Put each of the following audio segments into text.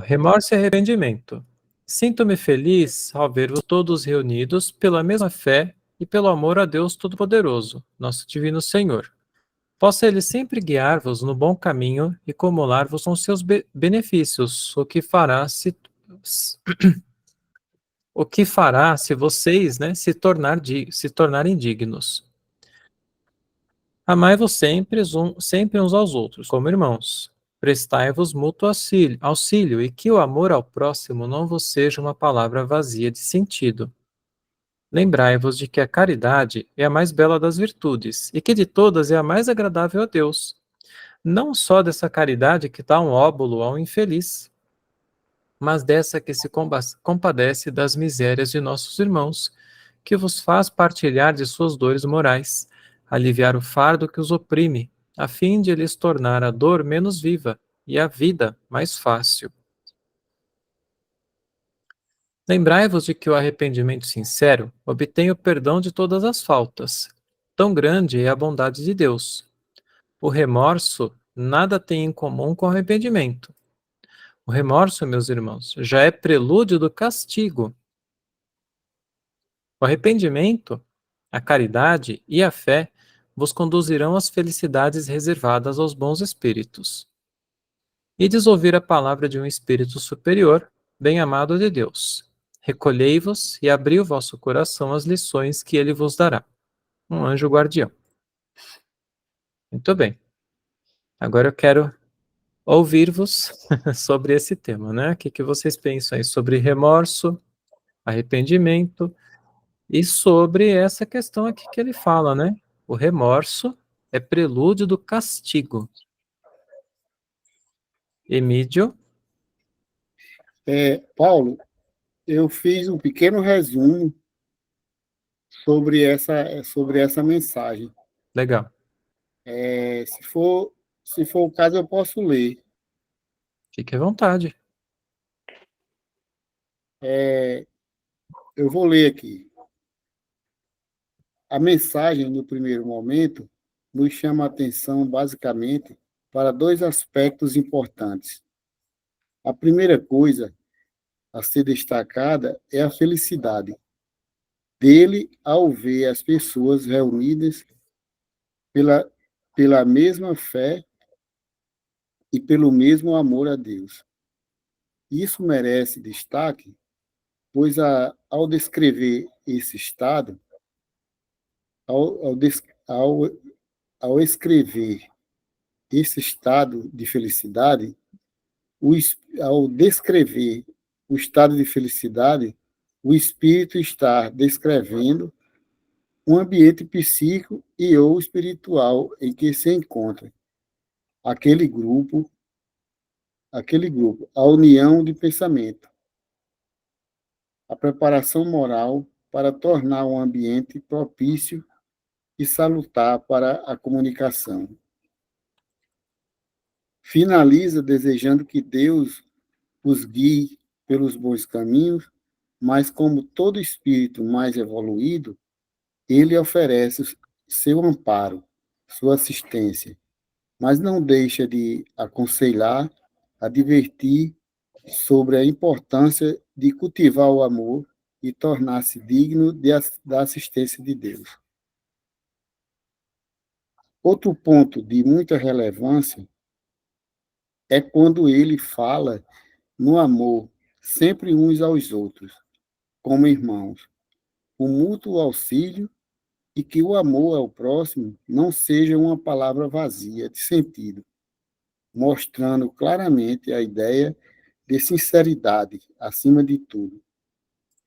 remorso e arrependimento. Sinto-me feliz ao ver-vos todos reunidos pela mesma fé e pelo amor a Deus Todo-Poderoso, nosso Divino Senhor. Possa Ele sempre guiar-vos no bom caminho e acumular-vos com seus benefícios, o que fará se vocês, se tornarem dignos. Amai-vos sempre uns aos outros, como irmãos. Prestai-vos mútuo auxílio, e que o amor ao próximo não vos seja uma palavra vazia de sentido. Lembrai-vos de que a caridade é a mais bela das virtudes, e que de todas é a mais agradável a Deus. Não só dessa caridade que dá um óbolo ao infeliz, mas dessa que se compadece das misérias de nossos irmãos, que vos faz partilhar de suas dores morais, aliviar o fardo que os oprime, a fim de lhes tornar a dor menos viva e a vida mais fácil. Lembrai-vos de que o arrependimento sincero obtém o perdão de todas as faltas. Tão grande é a bondade de Deus. O remorso nada tem em comum com o arrependimento. O remorso, meus irmãos, já é prelúdio do castigo. O arrependimento, a caridade e a fé vos conduzirão às felicidades reservadas aos bons espíritos. Ides ouvir a palavra de um espírito superior, bem-amado de Deus. Recolhei-vos e abri o vosso coração às lições que ele vos dará. Um anjo guardião. Muito bem. Agora eu quero ouvir-vos sobre esse tema, né? O que vocês pensam aí sobre remorso, arrependimento e sobre essa questão aqui que ele fala, né? O remorso é prelúdio do castigo. Emídio? Paulo, eu fiz um pequeno resumo sobre essa mensagem. Legal. Se for o caso, eu posso ler. Fique à vontade. Eu vou ler aqui. A mensagem, no primeiro momento, nos chama a atenção, basicamente, para dois aspectos importantes. A primeira coisa a ser destacada é a felicidade dele ao ver as pessoas reunidas pela mesma fé e pelo mesmo amor a Deus. Isso merece destaque, pois ao descrever esse estado, ao, ao, ao escrever esse estado de felicidade, ao descrever o estado de felicidade, o espírito está descrevendo um ambiente psíquico e ou espiritual em que se encontra aquele grupo, a união de pensamento, a preparação moral para tornar um ambiente propício e salutar para a comunicação. Finaliza desejando que Deus os guie pelos bons caminhos, mas como todo espírito mais evoluído, ele oferece seu amparo, sua assistência, mas não deixa de aconselhar, advertir sobre a importância de cultivar o amor e tornar-se digno da assistência de Deus. Outro ponto de muita relevância é quando ele fala no amor, sempre uns aos outros, como irmãos, o mútuo auxílio e que o amor ao próximo não seja uma palavra vazia de sentido, mostrando claramente a ideia de sinceridade, acima de tudo,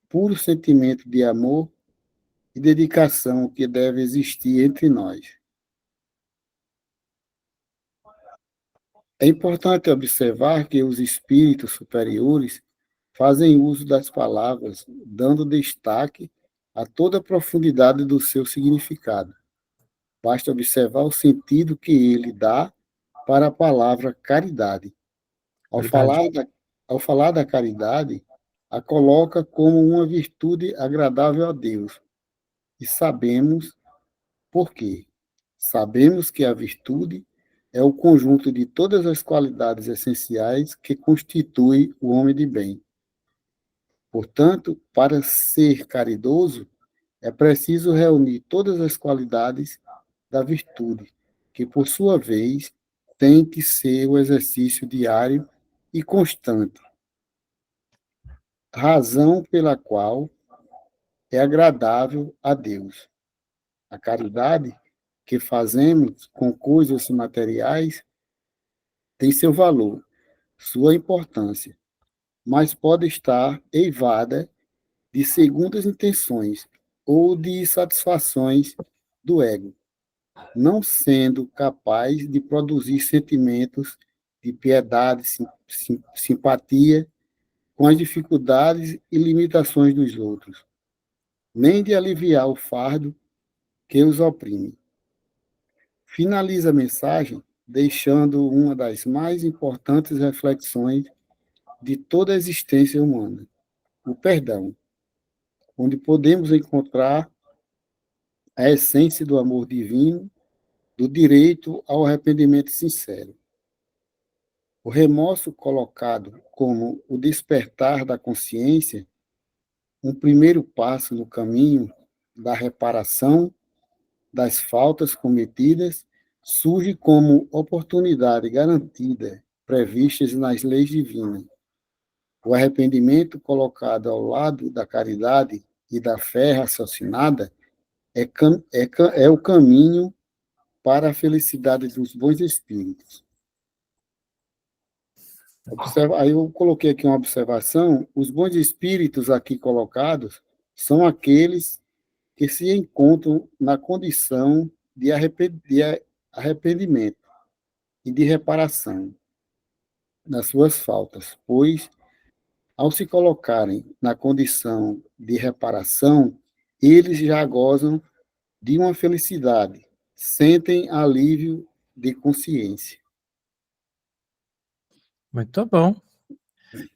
puro sentimento de amor e dedicação que deve existir entre nós. É importante observar que os espíritos superiores fazem uso das palavras, dando destaque a toda a profundidade do seu significado. Basta observar o sentido que ele dá para a palavra caridade. Ao falar da caridade, a coloca como uma virtude agradável a Deus. E sabemos por quê. Sabemos que a virtude é o conjunto de todas as qualidades essenciais que constitui o homem de bem. Portanto, para ser caridoso, é preciso reunir todas as qualidades da virtude, que, por sua vez, tem que ser o exercício diário e constante, razão pela qual é agradável a Deus. A caridade que fazemos com coisas materiais tem seu valor, sua importância, mas pode estar eivada de segundas intenções ou de satisfações do ego, não sendo capaz de produzir sentimentos de piedade, simpatia com as dificuldades e limitações dos outros, nem de aliviar o fardo que os oprime. Finaliza a mensagem deixando uma das mais importantes reflexões de toda a existência humana, o perdão, onde podemos encontrar a essência do amor divino, do direito ao arrependimento sincero. O remorso colocado como o despertar da consciência, um primeiro passo no caminho da reparação das faltas cometidas, surge como oportunidade garantida, previstas nas leis divinas. O arrependimento colocado ao lado da caridade e da fé raciocinada é o caminho para a felicidade dos bons espíritos. Aí eu coloquei aqui uma observação: os bons espíritos aqui colocados são aqueles que se encontram na condição de arrependimento e de reparação das suas faltas, pois, ao se colocarem na condição de reparação, eles já gozam de uma felicidade, sentem alívio de consciência. Muito bom.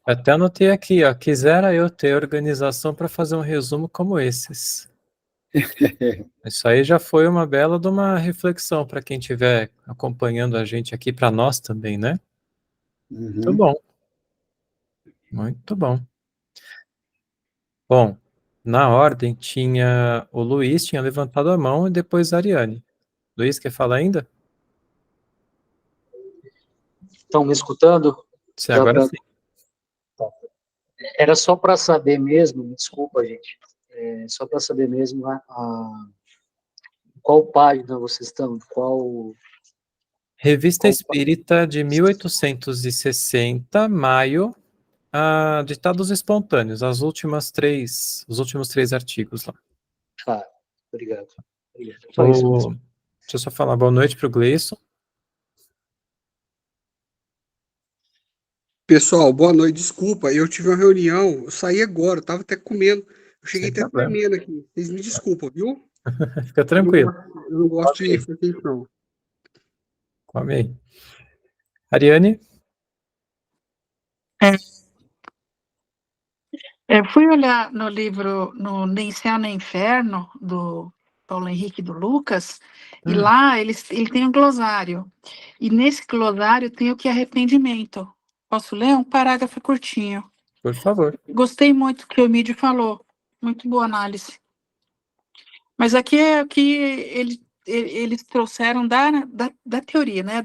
Até anotei aqui, ó, quisera eu ter organização para fazer um resumo como esses. Isso aí já foi uma bela de uma reflexão para quem estiver acompanhando a gente aqui, para nós também, né? Muito bom. Muito bom. Bom, na ordem tinha o Luiz, tinha levantado a mão, e depois a Ariane. Luiz, quer falar ainda? Estão me escutando? Sim, agora sim. Era só para saber mesmo, me desculpa, gente, só para saber mesmo qual página vocês estão, Revista Espírita de 1860, maio, ditados espontâneos, os últimos três artigos lá. Ah, obrigado. Só isso mesmo. Deixa eu só falar boa noite para o Gleison. Pessoal, boa noite. Desculpa, eu tive uma reunião, eu saí agora, eu estava até comendo. Eu cheguei Sem até problema. comendo aqui. Vocês me desculpam, viu? Fica tranquilo. Eu não gosto de retenção. Come aí. Ariane? Fui olhar no livro, no Nem Céu nem Inferno, do Paulo Henrique do Lucas, e lá ele tem um glossário. E nesse glossário tem o que é arrependimento. Posso ler? Um parágrafo curtinho. Por favor. Gostei muito do que o Mídio falou. Muito boa análise. Mas aqui é o que eles trouxeram da teoria, né?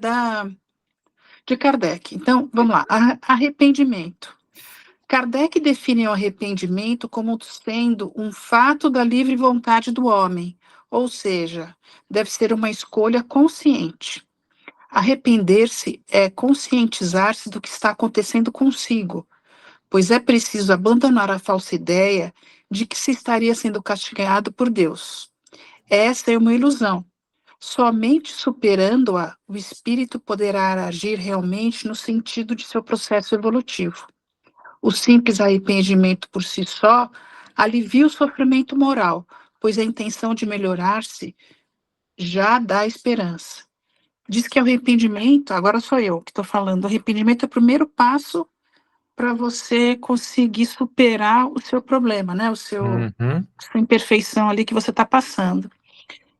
De Kardec. Então, vamos lá. Arrependimento. Kardec define o arrependimento como sendo um fato da livre vontade do homem, ou seja, deve ser uma escolha consciente. Arrepender-se é conscientizar-se do que está acontecendo consigo, pois é preciso abandonar a falsa ideia de que se estaria sendo castigado por Deus. Essa é uma ilusão. Somente superando-a, o espírito poderá agir realmente no sentido de seu processo evolutivo. O simples arrependimento por si só alivia o sofrimento moral, pois a intenção de melhorar-se já dá esperança. Diz que o arrependimento, agora sou eu que estou falando, o arrependimento é o primeiro passo para você conseguir superar o seu problema, né? Sua imperfeição ali que você está passando.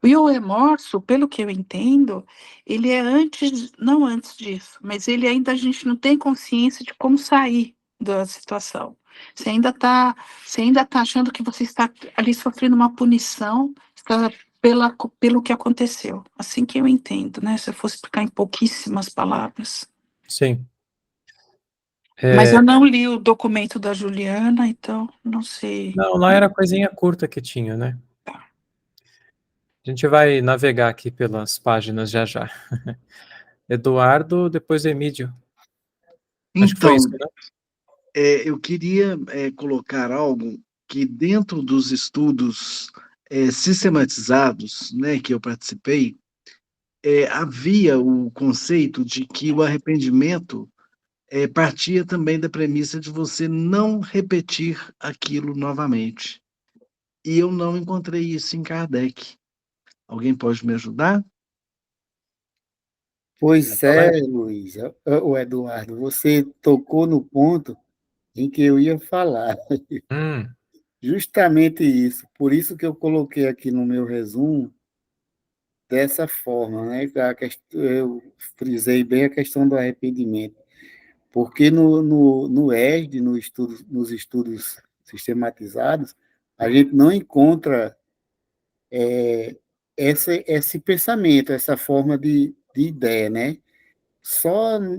E o remorso, pelo que eu entendo, ele é antes, não antes disso, mas ele ainda, a gente não tem consciência de como sair da situação. Você ainda tá achando que você está ali sofrendo uma punição, está pelo que aconteceu. Assim que eu entendo, né? Se eu fosse explicar em pouquíssimas palavras. Sim. Mas eu não li o documento da Juliana, então não sei. Não, lá era coisinha curta que tinha, né? A gente vai navegar aqui pelas páginas já já. Eduardo, depois Emídio. Acho que foi Então, isso, né? eu queria colocar algo que dentro dos estudos sistematizados, né, que eu participei, havia o conceito de que o arrependimento partia também da premissa de você não repetir aquilo novamente. E eu não encontrei isso em Kardec. Alguém pode me ajudar? Pois é, Luiz, o Eduardo, você tocou no ponto em que eu ia falar. Hum, Justamente isso. Por isso que eu coloquei aqui no meu resumo dessa forma, né? Eu frisei bem a questão do arrependimento. Porque no ESD, nos estudos sistematizados, a gente não encontra esse pensamento, essa forma de ideia, né?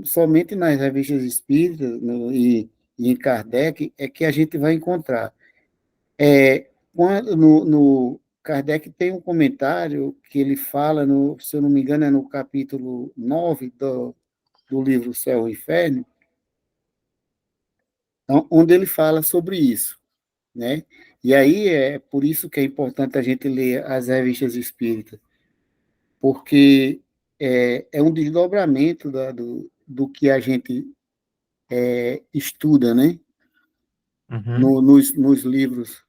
Somente nas revistas espíritas e em Kardec é que a gente vai encontrar. No Kardec tem um comentário que ele fala, se eu não me engano, é no capítulo 9 do livro Céu e Inferno, onde ele fala sobre isso, né? E aí é por isso que é importante a gente ler as revistas espíritas, porque é um desdobramento do que a gente estuda, né? uhum. Nos livros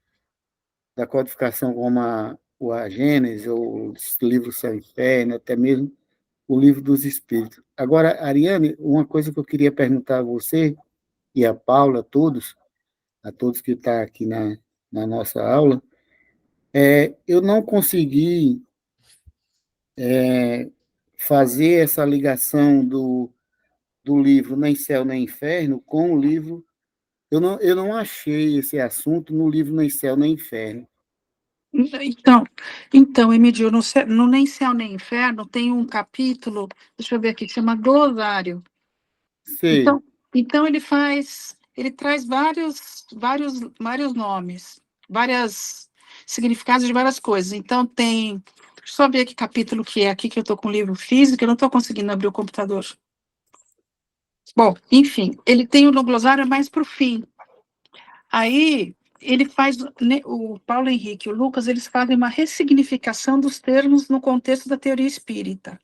da codificação, como a Gênesis, ou os livros Céu e Inferno, até mesmo o livro dos Espíritos. Agora, Ariane, uma coisa que eu queria perguntar a você e a Paula, a todos que estão aqui na nossa aula, eu não consegui fazer essa ligação do livro Nem Céu nem Inferno com o livro. Eu não achei esse assunto no livro Nem Céu nem Inferno. Então, Emidio, no Nem Céu Nem Inferno tem um capítulo, deixa eu ver aqui, que chama Glosário. Sei, Então ele traz vários nomes, vários significados de várias coisas. Então deixa eu só ver que capítulo que é aqui, que eu estou com o livro físico, eu não estou conseguindo abrir o computador. Bom, enfim, ele tem o no glossário mais para o fim. Aí ele faz, né, o Paulo Henrique e o Lucas, eles fazem uma ressignificação dos termos no contexto da teoria espírita.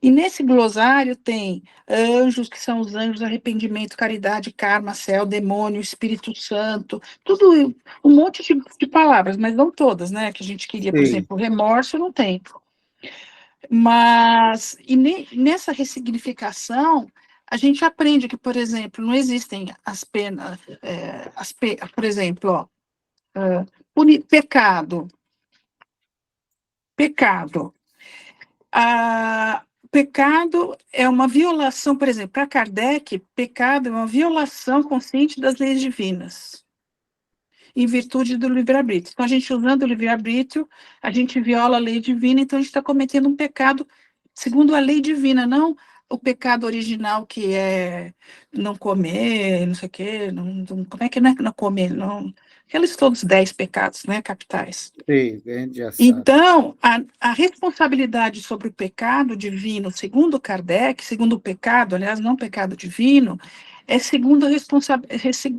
E nesse glossário tem anjos, que são os anjos, arrependimento, caridade, karma, céu, demônio, Espírito Santo, tudo, um monte de palavras, mas não todas, né? Que a gente queria, por sei. exemplo, remorso não tem. Mas, nessa ressignificação, a gente aprende que, por exemplo, não existem as penas, por exemplo, pecado. Pecado. Pecado é uma violação, por exemplo, para Kardec, pecado é uma violação consciente das leis divinas, em virtude do livre-arbítrio. Então, a gente usando o livre-arbítrio, a gente viola a lei divina, então a gente está cometendo um pecado segundo a lei divina, não o pecado original, que é não comer, não sei o quê, como é que não é não comer? Não, aqueles todos 10 pecados, né, capitais. Sei, a gente já sabe. Então, a responsabilidade sobre o pecado divino, segundo Kardec, segundo o pecado, aliás, não pecado divino, é segundo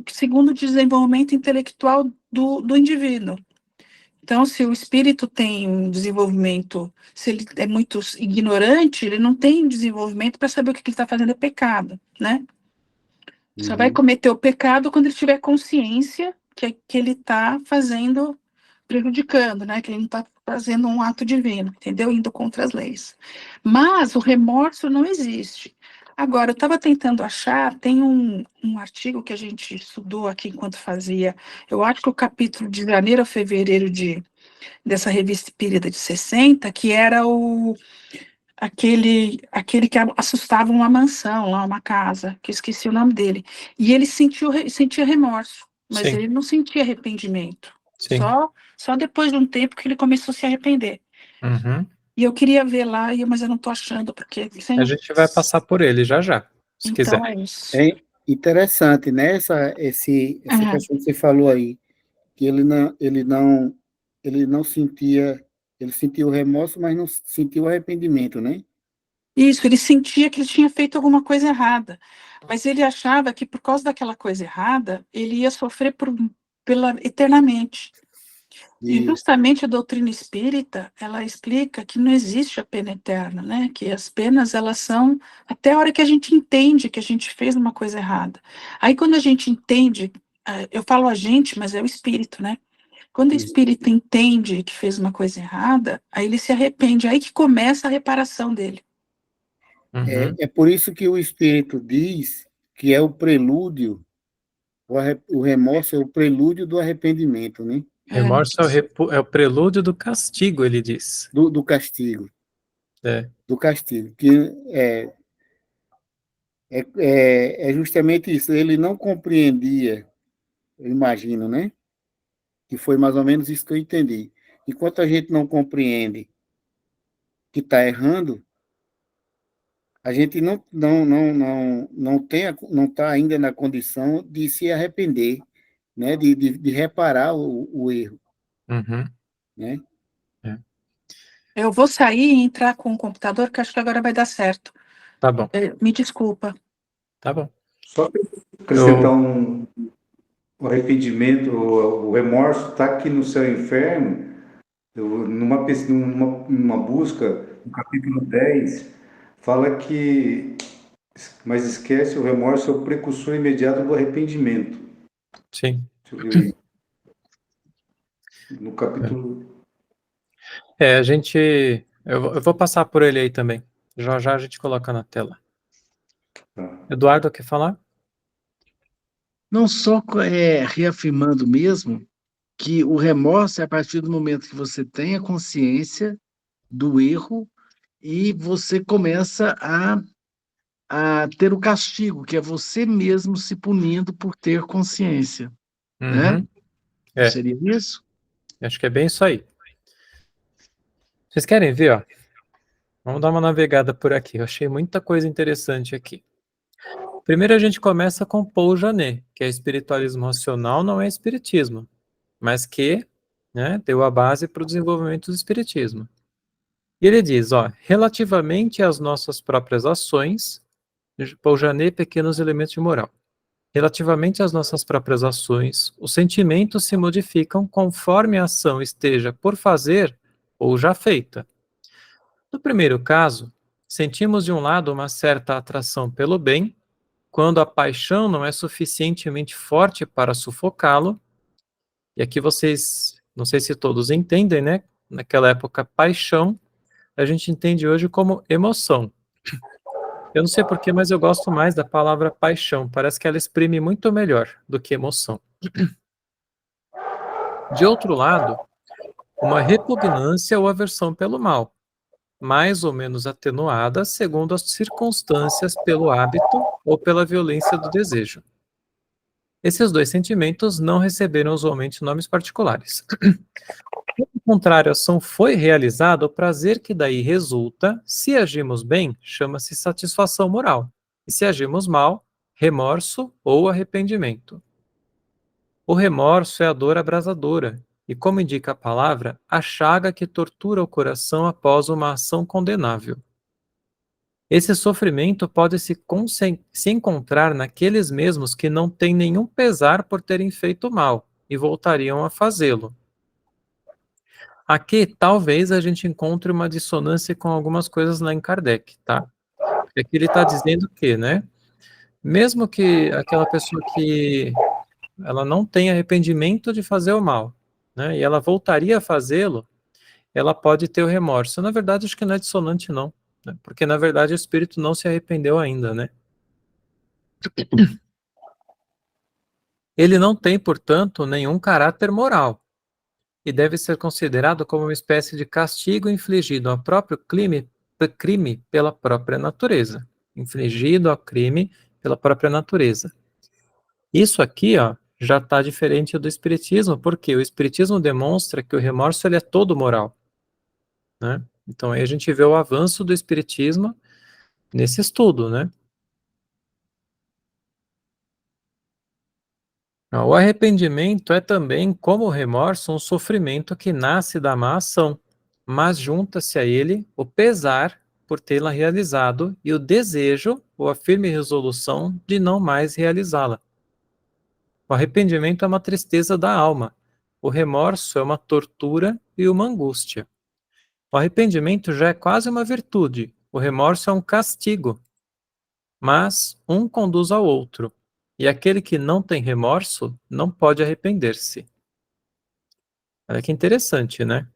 segundo o desenvolvimento intelectual do indivíduo. Então, se o espírito tem um desenvolvimento, se ele é muito ignorante, ele não tem desenvolvimento para saber o que ele está fazendo é pecado, né? Só vai cometer o pecado quando ele tiver consciência que ele está fazendo, prejudicando, né? Que ele não está fazendo um ato divino, entendeu? Indo contra as leis. Mas o remorso não existe. Agora, eu estava tentando achar, tem um artigo que a gente estudou aqui enquanto fazia, eu acho que o capítulo de janeiro a fevereiro dessa revista Espírita de 60, que era aquele que assustava uma mansão, lá uma casa, que eu esqueci o nome dele. E ele sentia remorso, mas Sim. ele não sentia arrependimento. Sim. Só depois de um tempo que ele começou a se arrepender. Uhum. E eu queria ver lá, mas eu não estou achando, porque... A gente vai passar por ele já, se quiser. Então é isso. É interessante, né? Essa questão que você falou aí, que ele não sentia, ele sentiu remorso, mas não sentiu arrependimento, né? Isso, ele sentia que ele tinha feito alguma coisa errada, mas ele achava que por causa daquela coisa errada, ele ia sofrer eternamente. E E justamente a doutrina espírita, ela explica que não existe a pena eterna, né? Que as penas, elas são até a hora que a gente entende que a gente fez uma coisa errada. Aí quando a gente entende, eu falo a gente, mas é o espírito, né? Quando o espírito entende que fez uma coisa errada, aí ele se arrepende, aí que começa a reparação dele. Uhum. é por isso que o Espírito diz que é o prelúdio, o remorso é o prelúdio do arrependimento, né? Remorso é o prelúdio do castigo, ele diz. Do castigo. É. Do castigo. Que é justamente isso. Ele não compreendia, eu imagino, né? Que foi mais ou menos isso que eu entendi. Enquanto a gente não compreende que está errando, a gente não está ainda na condição de se arrepender, né? De reparar o erro, Uhum. né? É. Eu vou sair e entrar com o computador, que acho que agora vai dar certo. Tá bom. Me desculpa. Tá bom. Só acrescentar o arrependimento, o remorso está aqui no céu e inferno, numa busca, no capítulo 10, fala que, mas esquece, o remorso é o precursor imediato do arrependimento. Sim. Deixa eu ver. No capítulo... Eu vou passar por ele aí também. Já já a gente coloca na tela. Tá. Eduardo, quer falar? Não só reafirmando mesmo que o remorso é a partir do momento que você tem a consciência do erro e você começa a ter o castigo, que é você mesmo se punindo por ter consciência, né? Uhum. É. Seria isso? Acho que é bem isso aí. Vocês querem ver, ó? Vamos dar uma navegada por aqui. Eu achei muita coisa interessante aqui. Primeiro a gente começa com Paul Janet, que é espiritualismo racional, não é espiritismo, mas que, né, deu a base para o desenvolvimento do espiritismo. E ele diz, ó, relativamente às nossas próprias ações, Paul Janet, pequenos elementos de moral. Relativamente às nossas próprias ações, os sentimentos se modificam conforme a ação esteja por fazer ou já feita. No primeiro caso, sentimos de um lado uma certa atração pelo bem, quando a paixão não é suficientemente forte para sufocá-lo. E aqui vocês, não sei se todos entendem, né? Naquela época, paixão, a gente entende hoje como emoção. Eu não sei porquê, mas eu gosto mais da palavra paixão. Parece que ela exprime muito melhor do que emoção. De outro lado, uma repugnância ou aversão pelo mal, mais ou menos atenuada segundo as circunstâncias pelo hábito ou pela violência do desejo. Esses dois sentimentos não receberam usualmente nomes particulares. Quando o contrário, a ação foi realizada, o prazer que daí resulta, se agimos bem, chama-se satisfação moral, e se agimos mal, remorso ou arrependimento. O remorso é a dor abrasadora, e como indica a palavra, a chaga que tortura o coração após uma ação condenável. Esse sofrimento pode se encontrar naqueles mesmos que não têm nenhum pesar por terem feito mal e voltariam a fazê-lo. Aqui, talvez a gente encontre uma dissonância com algumas coisas lá em Kardec, tá? Porque aqui ele está dizendo que, né? Mesmo que aquela pessoa que ela não tenha arrependimento de fazer o mal, né? E ela voltaria a fazê-lo, ela pode ter o remorso. Na verdade, acho que não é dissonante, não. né? Porque, na verdade, o espírito não se arrependeu ainda, né? Ele não tem, portanto, nenhum caráter moral e deve ser considerado como uma espécie de castigo infligido ao próprio crime pela própria natureza. Infligido ao crime pela própria natureza. Isso aqui, ó, já está diferente do espiritismo, porque o espiritismo demonstra que o remorso ele é todo moral, né? Então aí a gente vê o avanço do espiritismo nesse estudo, né? O arrependimento é também, como o remorso, um sofrimento que nasce da má ação, mas junta-se a ele o pesar por tê-la realizado e o desejo ou a firme resolução de não mais realizá-la. O arrependimento é uma tristeza da alma, o remorso é uma tortura e uma angústia. O arrependimento já é quase uma virtude, o remorso é um castigo, mas um conduz ao outro. E aquele que não tem remorso não pode arrepender-se. Olha que interessante, né?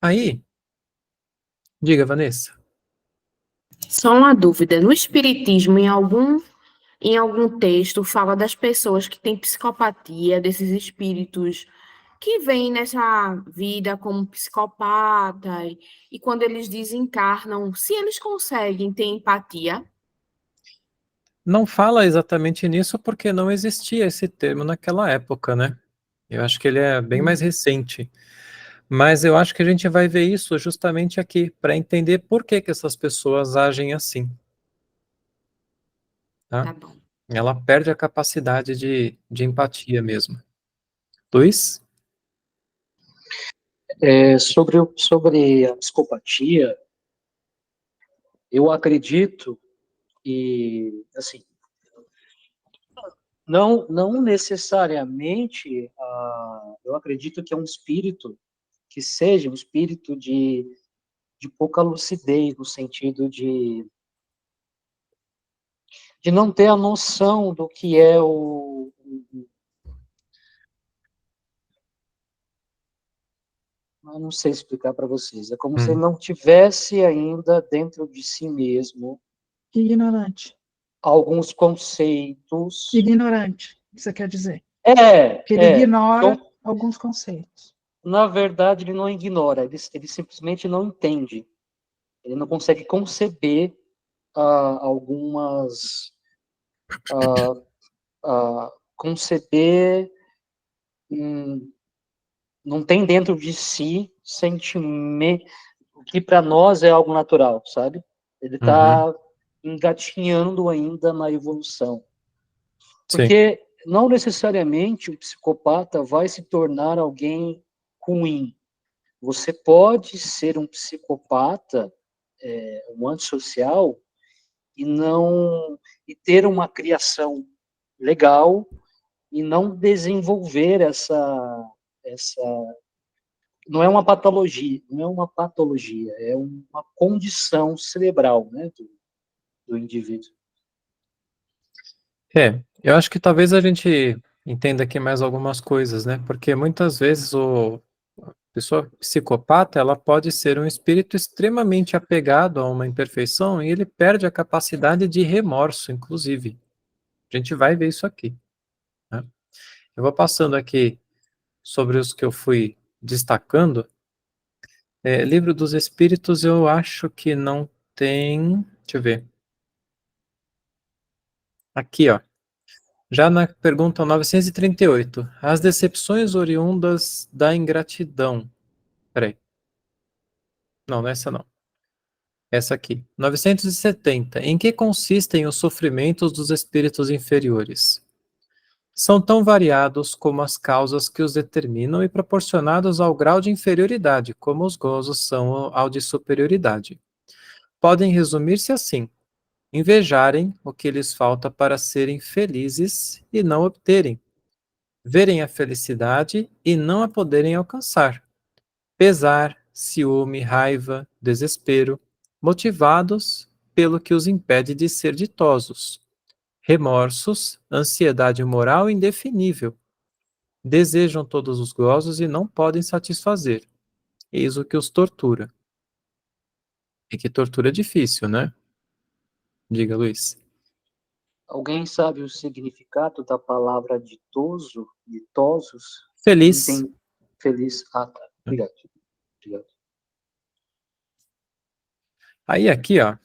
Aí, diga, Vanessa. Só uma dúvida. No Espiritismo, em algum texto, fala das pessoas que têm psicopatia, desses espíritos que vêm nessa vida como psicopata, e quando eles desencarnam, se eles conseguem ter empatia. Não fala exatamente nisso porque não existia esse termo naquela época, né? Eu acho que ele é bem mais recente. Mas eu acho que a gente vai ver isso justamente aqui, para entender por que que essas pessoas agem assim, tá? Tá bom. Ela perde a capacidade de empatia mesmo. Luiz? Sobre a psicopatia, eu acredito que, assim, não necessariamente, eu acredito que é um espírito que seja um espírito de pouca lucidez, no sentido de não ter a noção do que é eu não sei explicar para vocês, é como se ele não tivesse ainda dentro de si mesmo Ignorante. alguns conceitos. Ignorante, você quer dizer. Que ele ignora então, alguns conceitos. Na verdade, ele não ignora, ele simplesmente não entende. Ele não consegue conceber algumas... conceber... não tem dentro de si sentimento, o que para nós é algo natural, sabe? Ele está engatinhando ainda na evolução. Porque Sim. Não necessariamente o psicopata vai se tornar alguém ruim. Você pode ser um psicopata, um antissocial, e ter uma criação legal e não desenvolver essa não é uma patologia, é uma condição cerebral, né, do indivíduo. Eu acho que talvez a gente entenda aqui mais algumas coisas, né? Porque muitas vezes a pessoa psicopata, ela pode ser um espírito extremamente apegado a uma imperfeição e ele perde a capacidade de remorso, inclusive. A gente vai ver isso aqui, né? Eu vou passando aqui sobre os que eu fui destacando. Livro dos Espíritos eu acho que não tem... Deixa eu ver. Aqui, ó. Já na pergunta 938, as decepções oriundas da ingratidão. Peraí. Não, essa não. Essa aqui. 970. Em que consistem os sofrimentos dos espíritos inferiores? São tão variados como as causas que os determinam e proporcionados ao grau de inferioridade, como os gozos são ao de superioridade. Podem resumir-se assim: invejarem o que lhes falta para serem felizes e não obterem, verem a felicidade e não a poderem alcançar, pesar, ciúme, raiva, desespero, motivados pelo que os impede de ser ditosos, remorsos, ansiedade moral indefinível, desejam todos os gozos e não podem satisfazer, eis o que os tortura. E que tortura é difícil, né? Diga, Luiz. Alguém sabe o significado da palavra ditoso, ditosos? Feliz. Feliz. Ah, tá. Obrigado. Obrigado. Aí aqui, ó.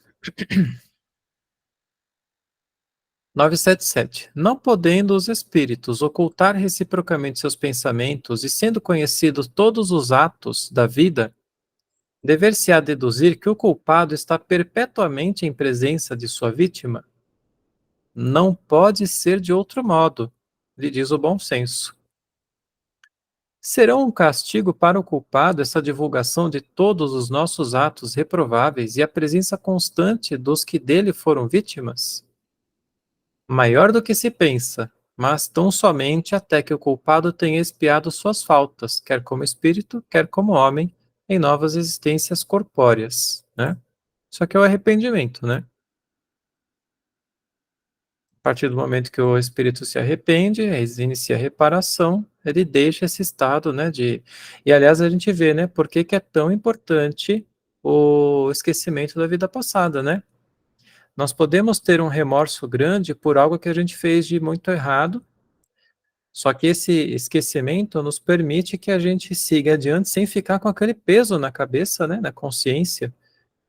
977. Não podendo os espíritos ocultar reciprocamente seus pensamentos e sendo conhecidos todos os atos da vida, dever-se-á deduzir que o culpado está perpetuamente em presença de sua vítima? Não pode ser de outro modo, lhe diz o bom senso. Será um castigo para o culpado essa divulgação de todos os nossos atos reprováveis e a presença constante dos que dele foram vítimas? Maior do que se pensa, mas tão somente até que o culpado tenha expiado suas faltas, quer como espírito, quer como homem, em novas existências corpóreas, né? Só que é o arrependimento, né? A partir do momento que o espírito se arrepende, inicia a reparação, ele deixa esse estado, né, de... E, aliás, a gente vê, né, por que que é tão importante o esquecimento da vida passada, né? Nós podemos ter um remorso grande por algo que a gente fez de muito errado, só que esse esquecimento nos permite que a gente siga adiante sem ficar com aquele peso na cabeça, né, na consciência,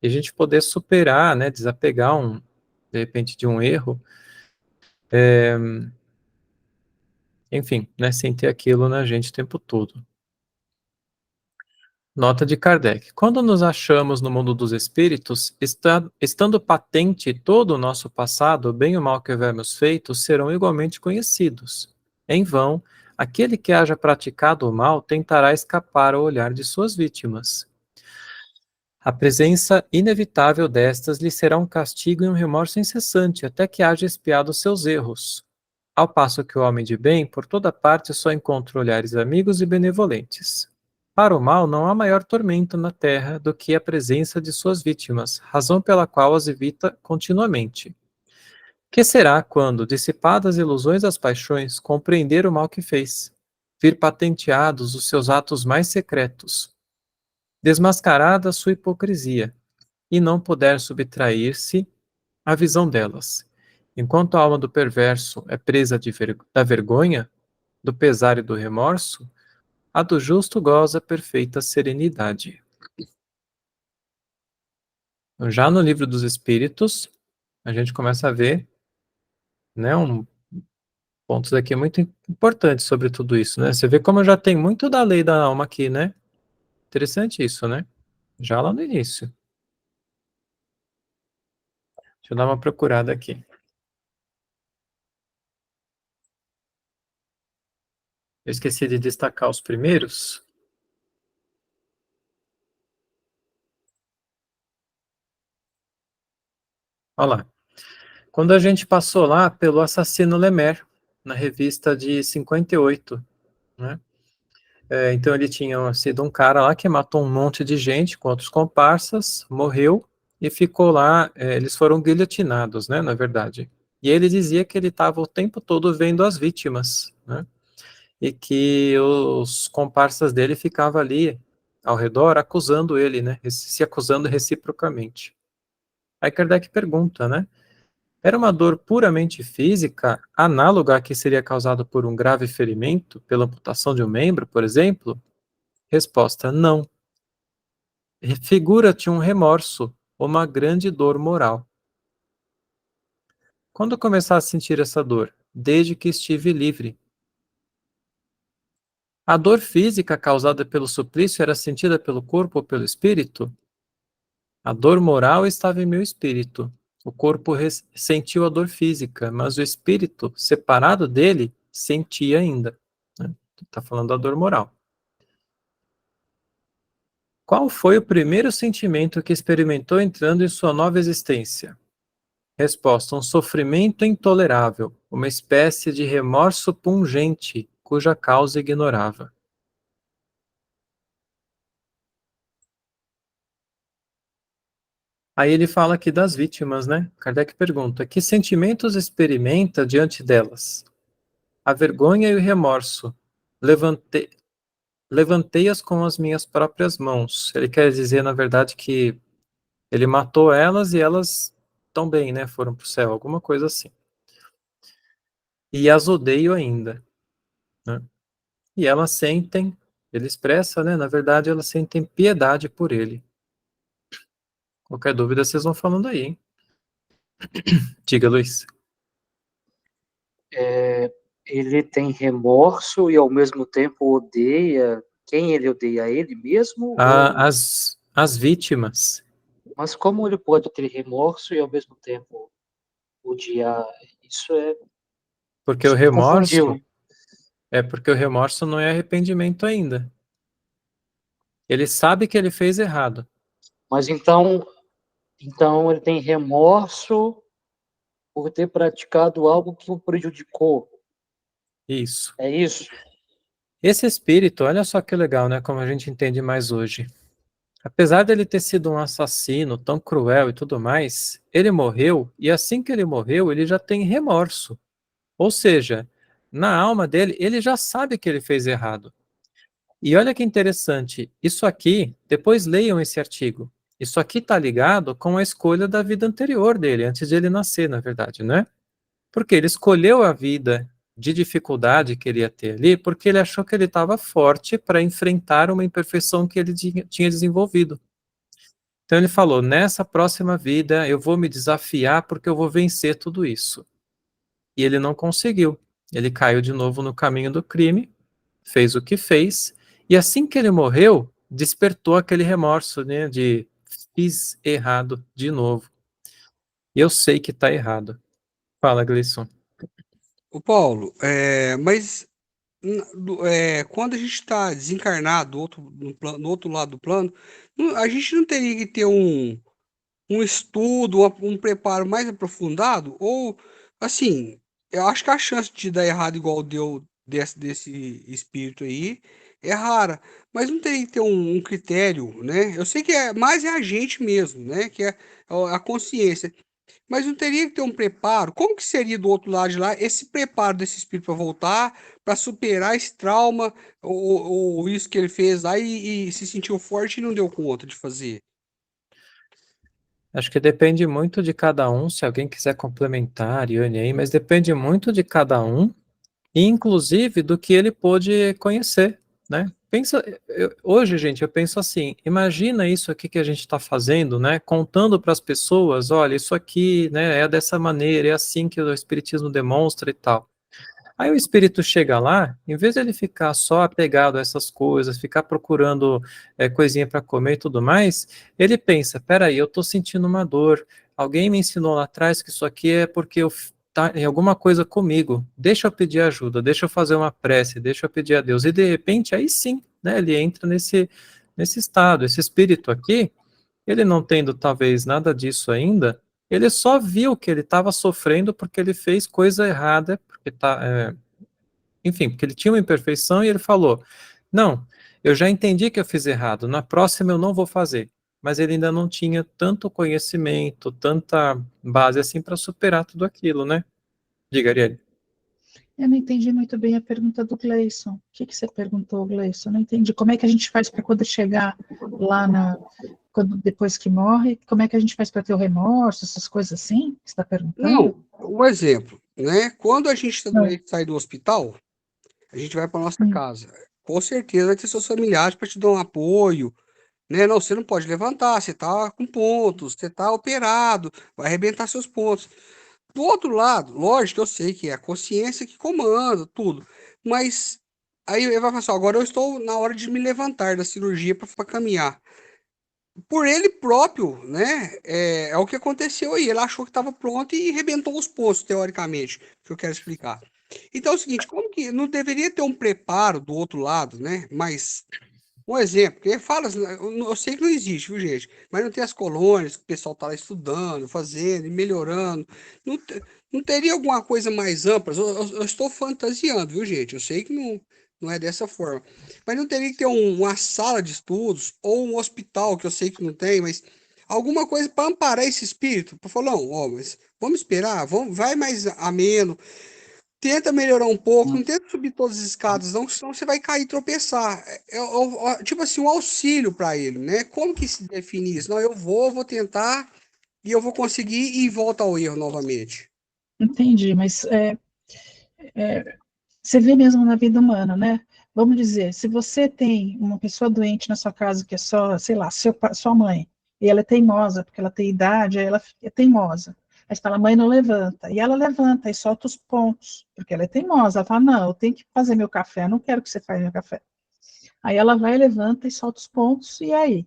e a gente poder superar, né, desapegar de repente de um erro, enfim, né, sem ter aquilo na gente o tempo todo. Nota de Kardec. Quando nos achamos no mundo dos espíritos, estando patente todo o nosso passado, bem ou mal que houvermos feito, serão igualmente conhecidos. Em vão, aquele que haja praticado o mal tentará escapar ao olhar de suas vítimas. A presença inevitável destas lhe será um castigo e um remorso incessante, até que haja expiado seus erros. Ao passo que o homem de bem, por toda parte, só encontra olhares amigos e benevolentes. Para o mal, não há maior tormento na terra do que a presença de suas vítimas, razão pela qual as evita continuamente. Que será quando, dissipadas as ilusões das paixões, compreender o mal que fez, vir patenteados os seus atos mais secretos, desmascarada sua hipocrisia, e não puder subtrair-se à visão delas. Enquanto a alma do perverso é presa da vergonha, do pesar e do remorso, a do justo goza perfeita serenidade. Já no Livro dos Espíritos, a gente começa a ver, né, pontos aqui muito importantes sobre tudo isso, né? Você vê como já tem muito da lei da alma aqui, né? Interessante isso, né? Já lá no início. Deixa eu dar uma procurada aqui. Eu esqueci de destacar os primeiros. Olha lá. Quando a gente passou lá pelo assassino Lemer, na revista de 58, né? Então ele tinha sido um cara lá que matou um monte de gente com outros comparsas, morreu e ficou lá, eles foram guilhotinados, né, na verdade. E ele dizia que ele estava o tempo todo vendo as vítimas, né? E que os comparsas dele ficavam ali ao redor acusando ele, né? Se acusando reciprocamente. Aí Kardec pergunta, né? Era uma dor puramente física, análoga à que seria causada por um grave ferimento, pela amputação de um membro, por exemplo? Resposta: não. Figura-te um remorso, uma grande dor moral. Quando começar a sentir essa dor? Desde que estive livre. A dor física causada pelo suplício era sentida pelo corpo ou pelo espírito? A dor moral estava em meu espírito. O corpo sentiu a dor física, mas o espírito, separado dele, sentia ainda. Está falando da dor moral. Qual foi o primeiro sentimento que experimentou entrando em sua nova existência? Resposta: um sofrimento intolerável, uma espécie de remorso pungente, cuja causa ignorava. Aí ele fala aqui das vítimas, né? Kardec pergunta: que sentimentos experimenta diante delas? A vergonha e o remorso. Levantei-as com as minhas próprias mãos. Ele quer dizer, na verdade, que Ele matou elas e elas estão bem, né? Foram para o céu, alguma coisa assim. E as odeio ainda, né? E elas sentem, ele expressa, né? Na verdade, elas sentem piedade por ele. Qualquer dúvida, vocês vão falando aí, hein? Diga, Luiz. Ele tem remorso e ao mesmo tempo odeia quem ele odeia, ele mesmo? As vítimas. Mas como ele pode ter remorso e ao mesmo tempo odiar? Isso Porque o me confundiu. remorso porque o remorso não é arrependimento ainda. Ele sabe que ele fez errado. Mas então ele tem remorso por ter praticado algo que o prejudicou. Isso. É isso? Esse espírito, olha só que legal, né? Como a gente entende mais hoje. Apesar dele ter sido um assassino tão cruel e tudo mais, ele morreu, e assim que ele morreu, ele já tem remorso. Ou seja, na alma dele, ele já sabe que ele fez errado. E olha que interessante, isso aqui, depois leiam esse artigo. Isso aqui está ligado com a escolha da vida anterior dele, antes de ele nascer, na verdade, né? Porque ele escolheu a vida de dificuldade que ele ia ter ali, porque ele achou que ele estava forte para enfrentar uma imperfeição que ele tinha desenvolvido. Então ele falou: nessa próxima vida eu vou me desafiar porque eu vou vencer tudo isso. E ele não conseguiu. Ele caiu de novo no caminho do crime, fez o que fez, e assim que ele morreu, despertou aquele remorso, né, de fiz errado de novo. E eu sei que está errado. Fala, Gleison. O Paulo, mas quando a gente está desencarnado no outro lado do plano, a gente não teria que ter um estudo, um preparo mais aprofundado? Ou, assim, eu acho que a chance de dar errado igual deu desse espírito aí é rara. Mas não teria que ter um critério, né? Eu sei que mais é a gente mesmo, né? Que é a consciência. Mas não teria que ter um preparo? Como que seria do outro lado de lá esse preparo desse espírito para voltar, para superar esse trauma, ou isso que ele fez lá e se sentiu forte e não deu conta de fazer? Acho que depende muito de cada um, se alguém quiser complementar, Ariane aí, mas depende muito de cada um, e inclusive do que ele pôde conhecer, né? Pensa, hoje, gente, eu penso assim, imagina isso aqui que a gente está fazendo, né? Contando para as pessoas, olha, isso aqui, né, é dessa maneira, é assim que o Espiritismo demonstra e tal. Aí o espírito chega lá, em vez de ele ficar só apegado a essas coisas, ficar procurando coisinha para comer e tudo mais, ele pensa, peraí, eu estou sentindo uma dor, alguém me ensinou lá atrás que isso aqui é porque tá em alguma coisa comigo, deixa eu pedir ajuda, deixa eu fazer uma prece, deixa eu pedir a Deus, e de repente aí sim, né, ele entra nesse estado, esse espírito aqui, ele não tendo talvez nada disso ainda, ele só viu que ele estava sofrendo porque ele fez coisa errada, porque enfim, porque ele tinha uma imperfeição e ele falou: não, eu já entendi que eu fiz errado, na próxima eu não vou fazer. Mas ele ainda não tinha tanto conhecimento, tanta base assim para superar tudo aquilo, né? Diga, Ariel. Eu não entendi muito bem a pergunta do Gleison. O que você perguntou, Gleison? Eu não entendi. Como é que a gente faz para quando chegar lá depois que morre? Como é que a gente faz para ter o remorso, essas coisas assim? Você está perguntando? Não, um exemplo, né? Quando a gente está doente e sai do hospital, a gente vai para nossa casa. Com certeza vai ter seus familiares para te dar um apoio, né? Não, você não pode levantar, você tá com pontos, você tá operado, vai arrebentar seus pontos. Do outro lado, lógico, eu sei que é a consciência que comanda tudo, mas aí ele vai falar assim, agora eu estou na hora de me levantar da cirurgia para caminhar. Por ele próprio, né? É o que aconteceu aí. Ele achou que estava pronto e arrebentou os pontos, teoricamente, que eu quero explicar. Então é o seguinte, como que não deveria ter um preparo do outro lado, né? Mas um exemplo, que fala, eu sei que não existe, viu, gente? Mas não tem as colônias que o pessoal está lá estudando, fazendo e melhorando. Não, não teria alguma coisa mais ampla? Eu estou fantasiando, viu, gente? Eu sei que não é dessa forma. Mas não teria que ter uma sala de estudos ou um hospital, que eu sei que não tem, mas alguma coisa para amparar esse espírito? Para falar, não, ó, mas vamos esperar, vai mais ameno. tenta melhorar um pouco, não tenta subir todas as escadas, não, senão você vai cair e tropeçar. Tipo assim, um auxílio para ele, né? Como que se define isso? Não, eu vou tentar e eu vou conseguir e volta ao erro novamente. Entendi, mas você vê mesmo na vida humana, né? Vamos dizer, se você tem uma pessoa doente na sua casa que é só, sei lá, sua mãe, e ela é teimosa, porque ela tem idade, aí ela é teimosa. Aí você fala, mãe não levanta. E ela levanta e solta os pontos, porque ela é teimosa. Ela fala, não, eu tenho que fazer meu café, eu não quero que você faça meu café. Aí ela vai, levanta e solta os pontos, e aí?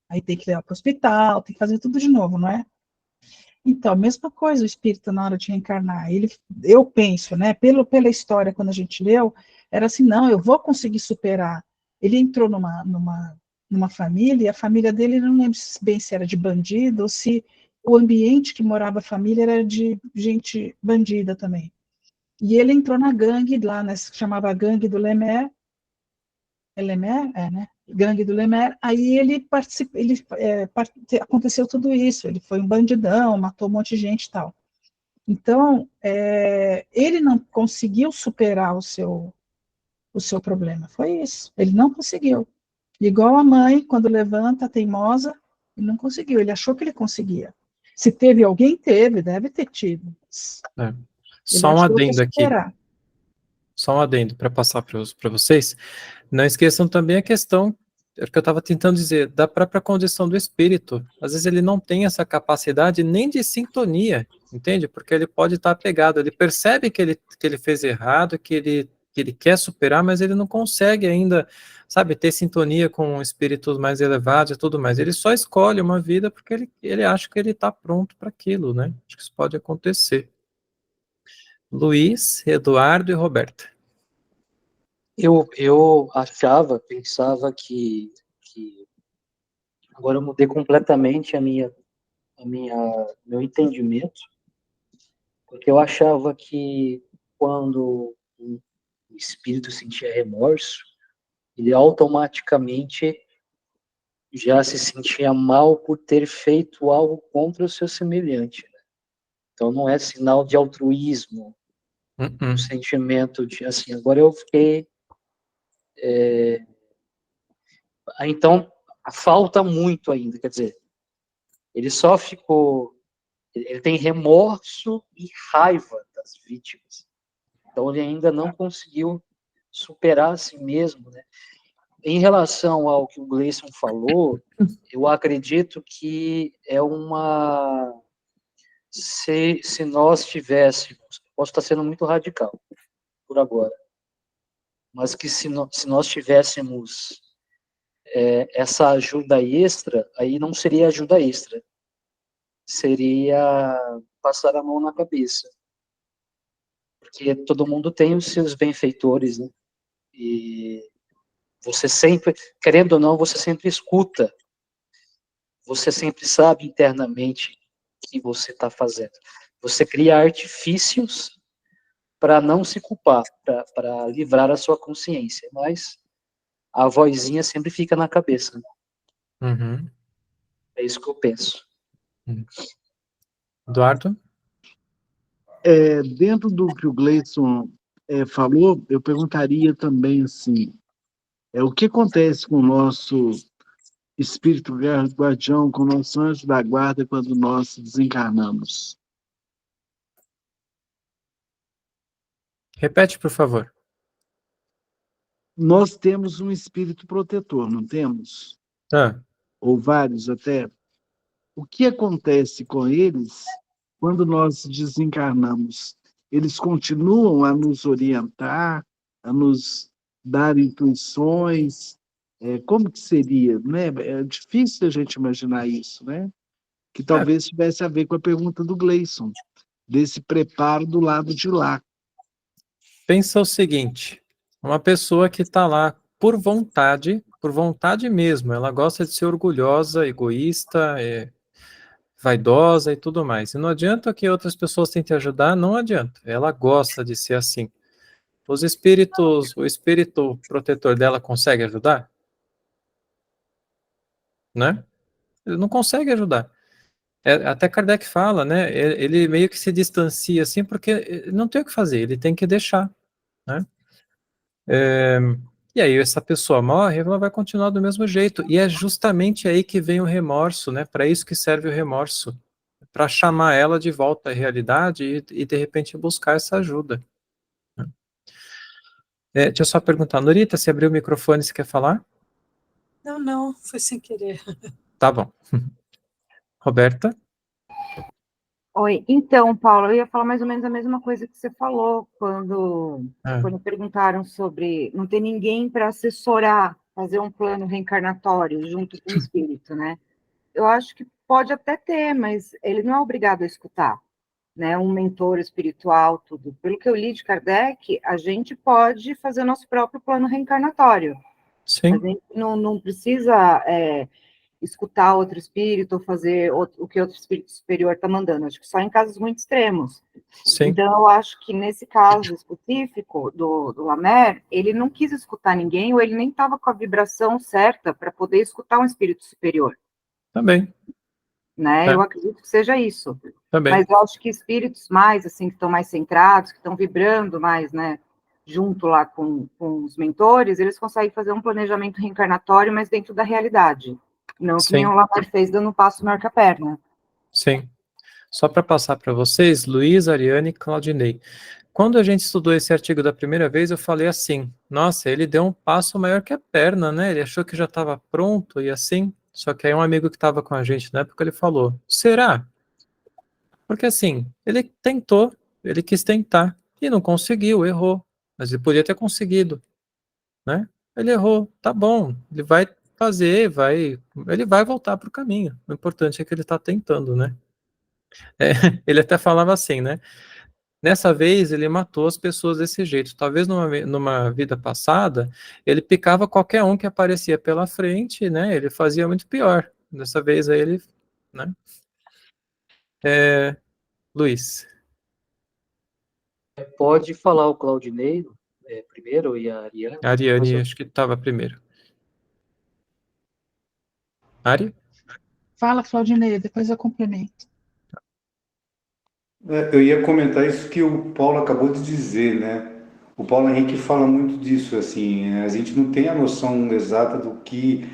Aí tem que levar para o hospital, tem que fazer tudo de novo, não é? Então, a mesma coisa o espírito na hora de reencarnar. Eu penso, né, pela história, quando a gente leu, era assim, não, eu vou conseguir superar. Ele entrou numa família, e a família dele, não lembro bem se era de bandido, ou se o ambiente que morava a família era de gente bandida também. E ele entrou na gangue lá, né, que chamava Gangue do Lemer, Lemer, né? Gangue do Lemer, aí ele participa, aconteceu tudo isso, ele foi um bandidão, matou um monte de gente e tal. Então, ele não conseguiu superar o seu problema, foi isso, ele não conseguiu. Igual a mãe, quando levanta, teimosa, ele não conseguiu, ele achou que ele conseguia. Se teve alguém, deve ter tido. É. Ele Só um achou que ia adendo aqui, superar. só um adendo para passar para vocês. Não esqueçam também a questão, é o que eu estava tentando dizer, da própria condição do espírito. Às vezes ele não tem essa capacidade nem de sintonia, entende? Porque ele pode estar apegado, ele percebe que ele fez errado, que ele quer superar, mas ele não consegue ainda, sabe, ter sintonia com espíritos mais elevados e tudo mais. Ele só escolhe uma vida porque ele acha que ele está pronto para aquilo, né? Acho que isso pode acontecer. Luiz, Eduardo e Roberta. Eu pensava que agora eu mudei completamente meu entendimento, porque eu achava que quando o espírito sentia remorso, ele automaticamente já se sentia mal por ter feito algo contra o seu semelhante, né? Então não é sinal de altruísmo, um sentimento de assim, agora eu fiquei então falta muito ainda, quer dizer, ele só ficou, ele tem remorso e raiva das vítimas, então ele ainda não conseguiu superar a si mesmo, né? Em relação ao que o Gleison falou, eu acredito que é uma, se nós tivéssemos, posso estar sendo muito radical por agora, mas que se nós tivéssemos essa ajuda extra, aí não seria ajuda extra, seria passar a mão na cabeça, porque todo mundo tem os seus benfeitores, né? E você sempre, querendo ou não, você sempre escuta, você sempre sabe internamente o que você está fazendo. Você cria artifícios para não se culpar, para livrar a sua consciência, mas a vozinha sempre fica na cabeça. Uhum. É isso que eu penso. Eduardo? Dentro do que o Gleison falou, eu perguntaria também assim, o que acontece com o nosso espírito guardião, com o nosso anjo da guarda quando nós desencarnamos? Repete, por favor. Nós temos um espírito protetor, não temos? Ah, Ou vários até. O que acontece com eles quando nós desencarnamos? Eles continuam a nos orientar, a nos dar intuições. Como que seria, né? É difícil a gente imaginar isso, né? Que talvez tivesse a ver com a pergunta do Gleison, desse preparo do lado de lá. pensa o seguinte, uma pessoa que está lá por vontade mesmo, ela gosta de ser orgulhosa, egoísta, vaidosa e tudo mais. E não adianta que outras pessoas tentem ajudar, não adianta. Ela gosta de ser assim. O espírito protetor dela consegue ajudar? Né? Ele não consegue ajudar. Até Kardec fala, né? Ele meio que se distancia assim, porque não tem o que fazer, ele tem que deixar, né? E aí essa pessoa morre, ela vai continuar do mesmo jeito. E é justamente aí que vem o remorso, né? Para isso que serve o remorso, para chamar ela de volta à realidade e de repente buscar essa ajuda. Deixa eu só perguntar, Norita, você abriu o microfone, você quer falar? Não, foi sem querer. Tá bom. Roberta? Oi, então, Paulo, eu ia falar mais ou menos a mesma coisa que você falou Ah, quando perguntaram sobre não ter ninguém para assessorar, fazer um plano reencarnatório junto com o espírito, né? Eu acho que pode até ter, mas ele não é obrigado a escutar, né? Um mentor espiritual, tudo. Pelo que eu li de Kardec, a gente pode fazer nosso próprio plano reencarnatório. A sim, gente não precisa escutar outro espírito ou fazer o que outro espírito superior está mandando. Acho que só em casos muito extremos. sim, Então, eu acho que nesse caso específico do Lamer, ele não quis escutar ninguém ou ele nem estava com a vibração certa para poder escutar um espírito superior, também, né? Eu acredito que seja isso. também, Mas eu acho que espíritos mais, assim, que estão mais centrados, que estão vibrando mais, né, junto lá com os mentores, eles conseguem fazer um planejamento reencarnatório, mas dentro da realidade. Não que nem sim, o Lamer fez dando um passo maior que a perna. sim. Só para passar para vocês, Luiz, Ariane e Claudinei. Quando a gente estudou esse artigo da primeira vez, eu falei assim, nossa, ele deu um passo maior que a perna, né? Ele achou que já estava pronto e assim. Só que aí um amigo que estava com a gente na época, ele falou, será? Porque assim, ele tentou, ele quis tentar e não conseguiu, errou. Mas ele podia ter conseguido, né? Ele errou, tá bom, ele vai fazer, ele vai voltar para o caminho. O importante é que ele está tentando, né? Ele até falava assim, né? Nessa vez ele matou as pessoas desse jeito. Talvez numa vida passada ele picava qualquer um que aparecia pela frente, né? Ele fazia muito pior. Dessa vez aí ele, né? Luiz, Pode falar o Claudinei primeiro e a Ariane. a Depois Ariane eu... acho que estava primeiro. Ari? Fala, Claudinei, depois eu complemento. Eu ia comentar isso que o Paulo acabou de dizer, né? O Paulo Henrique fala muito disso, assim, a gente não tem a noção exata do que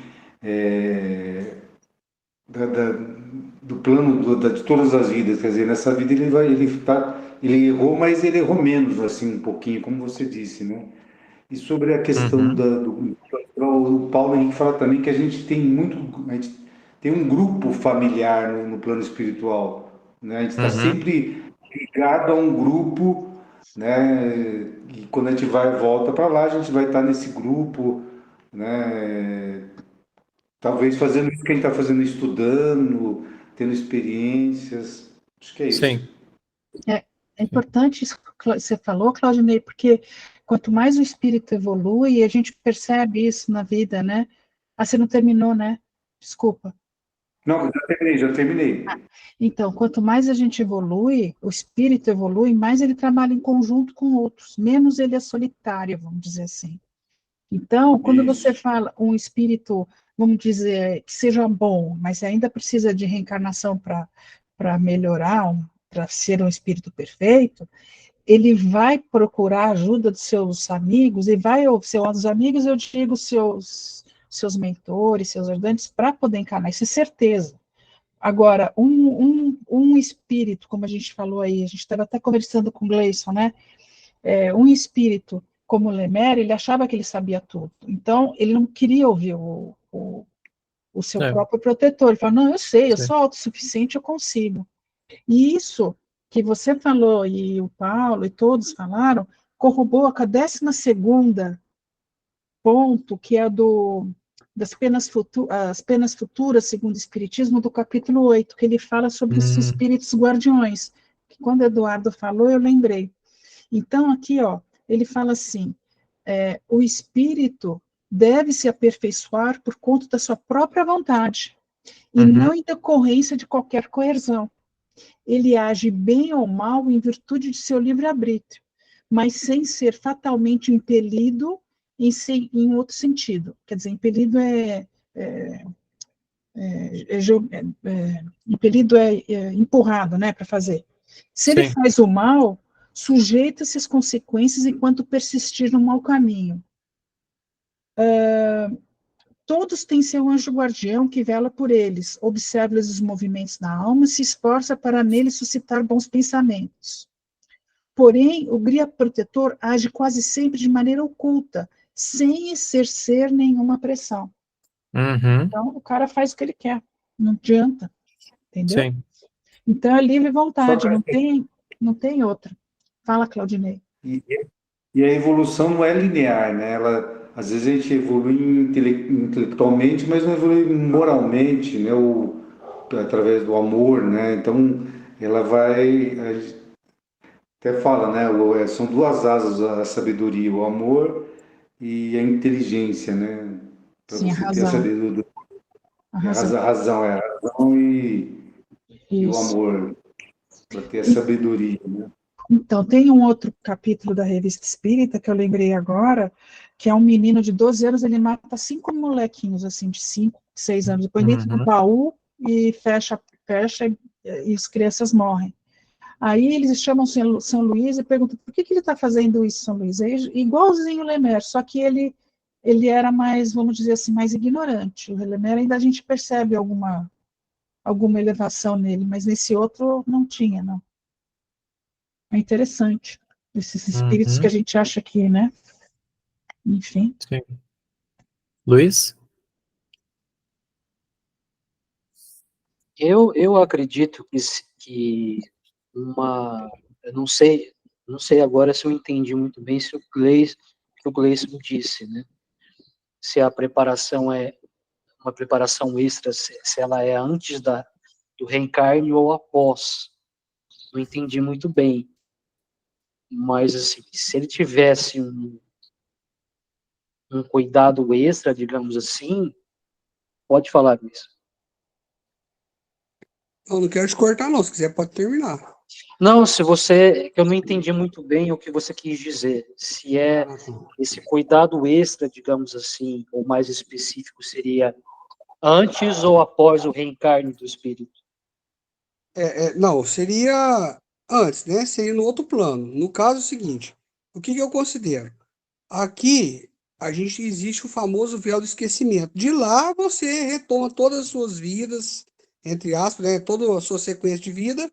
do plano de todas as vidas, quer dizer, nessa vida ele errou, mas ele errou menos, assim, um pouquinho, como você disse, né? E sobre a questão Uhum. o Paulo Henrique fala também que a gente tem um grupo familiar no plano espiritual, né? A gente está Uhum. sempre ligado a um grupo, né? E quando a gente volta para lá, a gente vai estar nesse grupo, né? Talvez fazendo isso que a gente está fazendo, estudando, tendo experiências. Acho que é isso. Sim. É importante isso que você falou, Claudinei, porque quanto mais o espírito evolui, a gente percebe isso na vida, né? Ah, você não terminou, né? Desculpa. Não, já terminei. Então, quanto mais a gente evolui, o espírito evolui, mais ele trabalha em conjunto com outros, menos ele é solitário, vamos dizer assim. Então, quando você Isso. fala um espírito, vamos dizer, que seja bom, mas ainda precisa de reencarnação para melhorar, para ser um espírito perfeito, ele vai procurar a ajuda dos seus amigos, e vai, seus amigos, eu digo, seus mentores, seus ajudantes, para poder encarnar, isso é certeza. Agora, um espírito, como a gente falou aí, a gente estava até conversando com o Gleison, né? Um espírito como o Lemer, ele achava que ele sabia tudo. Então, ele não queria ouvir o seu próprio protetor. Ele falou, não, eu sei, eu sou autossuficiente, eu consigo. E isso que você falou, e o Paulo, e todos falaram, corrobora com a 12ª ponto, que é as penas futuras, segundo o Espiritismo, do capítulo 8, que ele fala sobre os espíritos guardiões, que quando Eduardo falou, eu lembrei. Então, aqui, ó, ele fala assim, o espírito deve se aperfeiçoar por conta da sua própria vontade, e não em decorrência de qualquer coerção. Ele age bem ou mal em virtude de seu livre-arbítrio, mas sem ser fatalmente impelido em outro sentido. Quer dizer, impelido impelido, empurrado, né, para fazer. Se ele Sim. faz o mal, sujeita-se às consequências enquanto persistir no mau caminho. Todos têm seu anjo guardião que vela por eles, observa-lhes os movimentos da alma e se esforça para neles suscitar bons pensamentos. Porém, o guia protetor age quase sempre de maneira oculta, sem exercer nenhuma pressão. Uhum. Então, o cara faz o que ele quer, não adianta, entendeu? Sim. Então, é livre vontade, Só- não tem outra. Fala, Claudinei. E, e a evolução não é linear, né? Às vezes a gente evolui intelectualmente, mas não evolui moralmente, né? Ou através do amor, né? Então, ela vai... A gente até fala, né? São duas asas, a sabedoria, o amor e a inteligência, né? Para Sim, a você ter a razão. sabedoria, A razão. a razão e o Isso. amor, para ter a sabedoria, né? Então, tem um outro capítulo da Revista Espírita, que eu lembrei agora, que é um menino de 12 anos, ele mata 5 molequinhos, assim, de 5, 6 anos, põe dentro do Uhum. baú e fecha e as crianças morrem. Aí eles chamam São Luís e perguntam por que ele está fazendo isso, São Luís? É igualzinho o Lemer, só que ele era mais, vamos dizer assim, mais ignorante. O Lemer ainda a gente percebe alguma elevação nele, mas nesse outro não tinha, não. É interessante. Esses espíritos que a Uhum. gente acha que, né? Enfim. Sim. Luiz? Eu acredito que eu não sei agora se eu entendi muito bem se o Gleison disse, né? Se a preparação é uma preparação extra, se ela é antes do reencarne ou após. Não entendi muito bem. Mas, assim, se ele tivesse um cuidado extra, digamos assim, pode falar isso. Eu não quero te cortar, não. Se quiser, pode terminar. Não, eu não entendi muito bem o que você quis dizer. Se é esse cuidado extra, digamos assim, ou mais específico, seria antes ou após o reencarne do espírito? Não, seria antes, né? Seria no outro plano. No caso é o seguinte, o que eu considero? Aqui, a gente existe o famoso véu do esquecimento. De lá, você retoma todas as suas vidas, entre aspas, né? Toda a sua sequência de vida,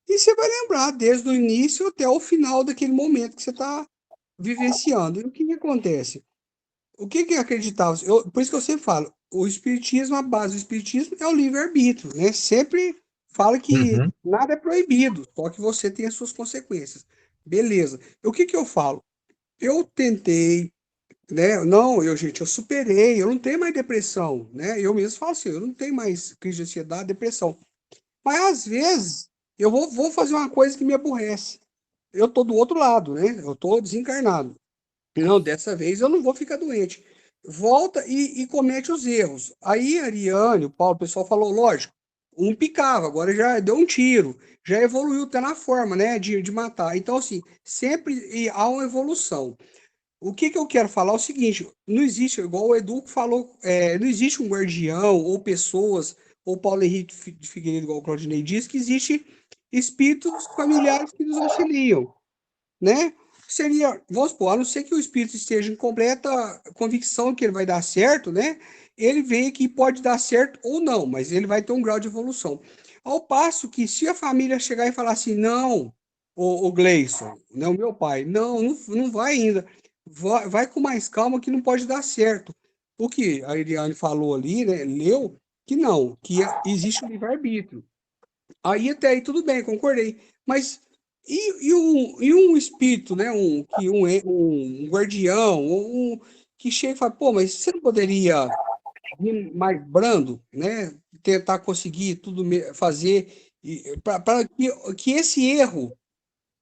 e você vai lembrar desde o início até o final daquele momento que você está vivenciando. E o que acontece? O que acreditava? Por isso que eu sempre falo, o espiritismo, a base do espiritismo é o livre-arbítrio, né? Sempre fala que Uhum. nada é proibido, só que você tem as suas consequências. Beleza. O que eu falo? Eu tentei, né? Não, gente, eu superei, eu não tenho mais depressão, né? Eu mesmo falo assim, eu não tenho mais crise de ansiedade, depressão. Mas às vezes eu vou fazer uma coisa que me aborrece. Eu tô do outro lado, né? Eu tô desencarnado. Não, dessa vez eu não vou ficar doente. Volta e comete os erros. Aí, a Ariane, o Paulo, o pessoal falou, lógico, um picava, agora já deu um tiro, já evoluiu até na forma, né, de matar. Então, assim, sempre há uma evolução. O que eu quero falar é o seguinte, não existe, igual o Edu falou, não existe um guardião ou pessoas, ou Paulo Henrique de Figueiredo, igual o Claudinei disse, que existe espíritos familiares que nos auxiliam, né? Seria, vamos supor, a não ser que o espírito esteja em completa convicção que ele vai dar certo, né? Ele vê que pode dar certo ou não, mas ele vai ter um grau de evolução. Ao passo que, se a família chegar e falar assim, não, o Gleison, não, meu pai, não vai ainda, vai com mais calma que não pode dar certo. O que a Eliane falou ali, né? Leu que não, que existe o livre-arbítrio. Aí até aí tudo bem, concordei. Mas e um espírito, né? Um guardião, que chega e fala, pô, mas você não poderia vir mais brando, né? Tentar conseguir tudo fazer para que esse erro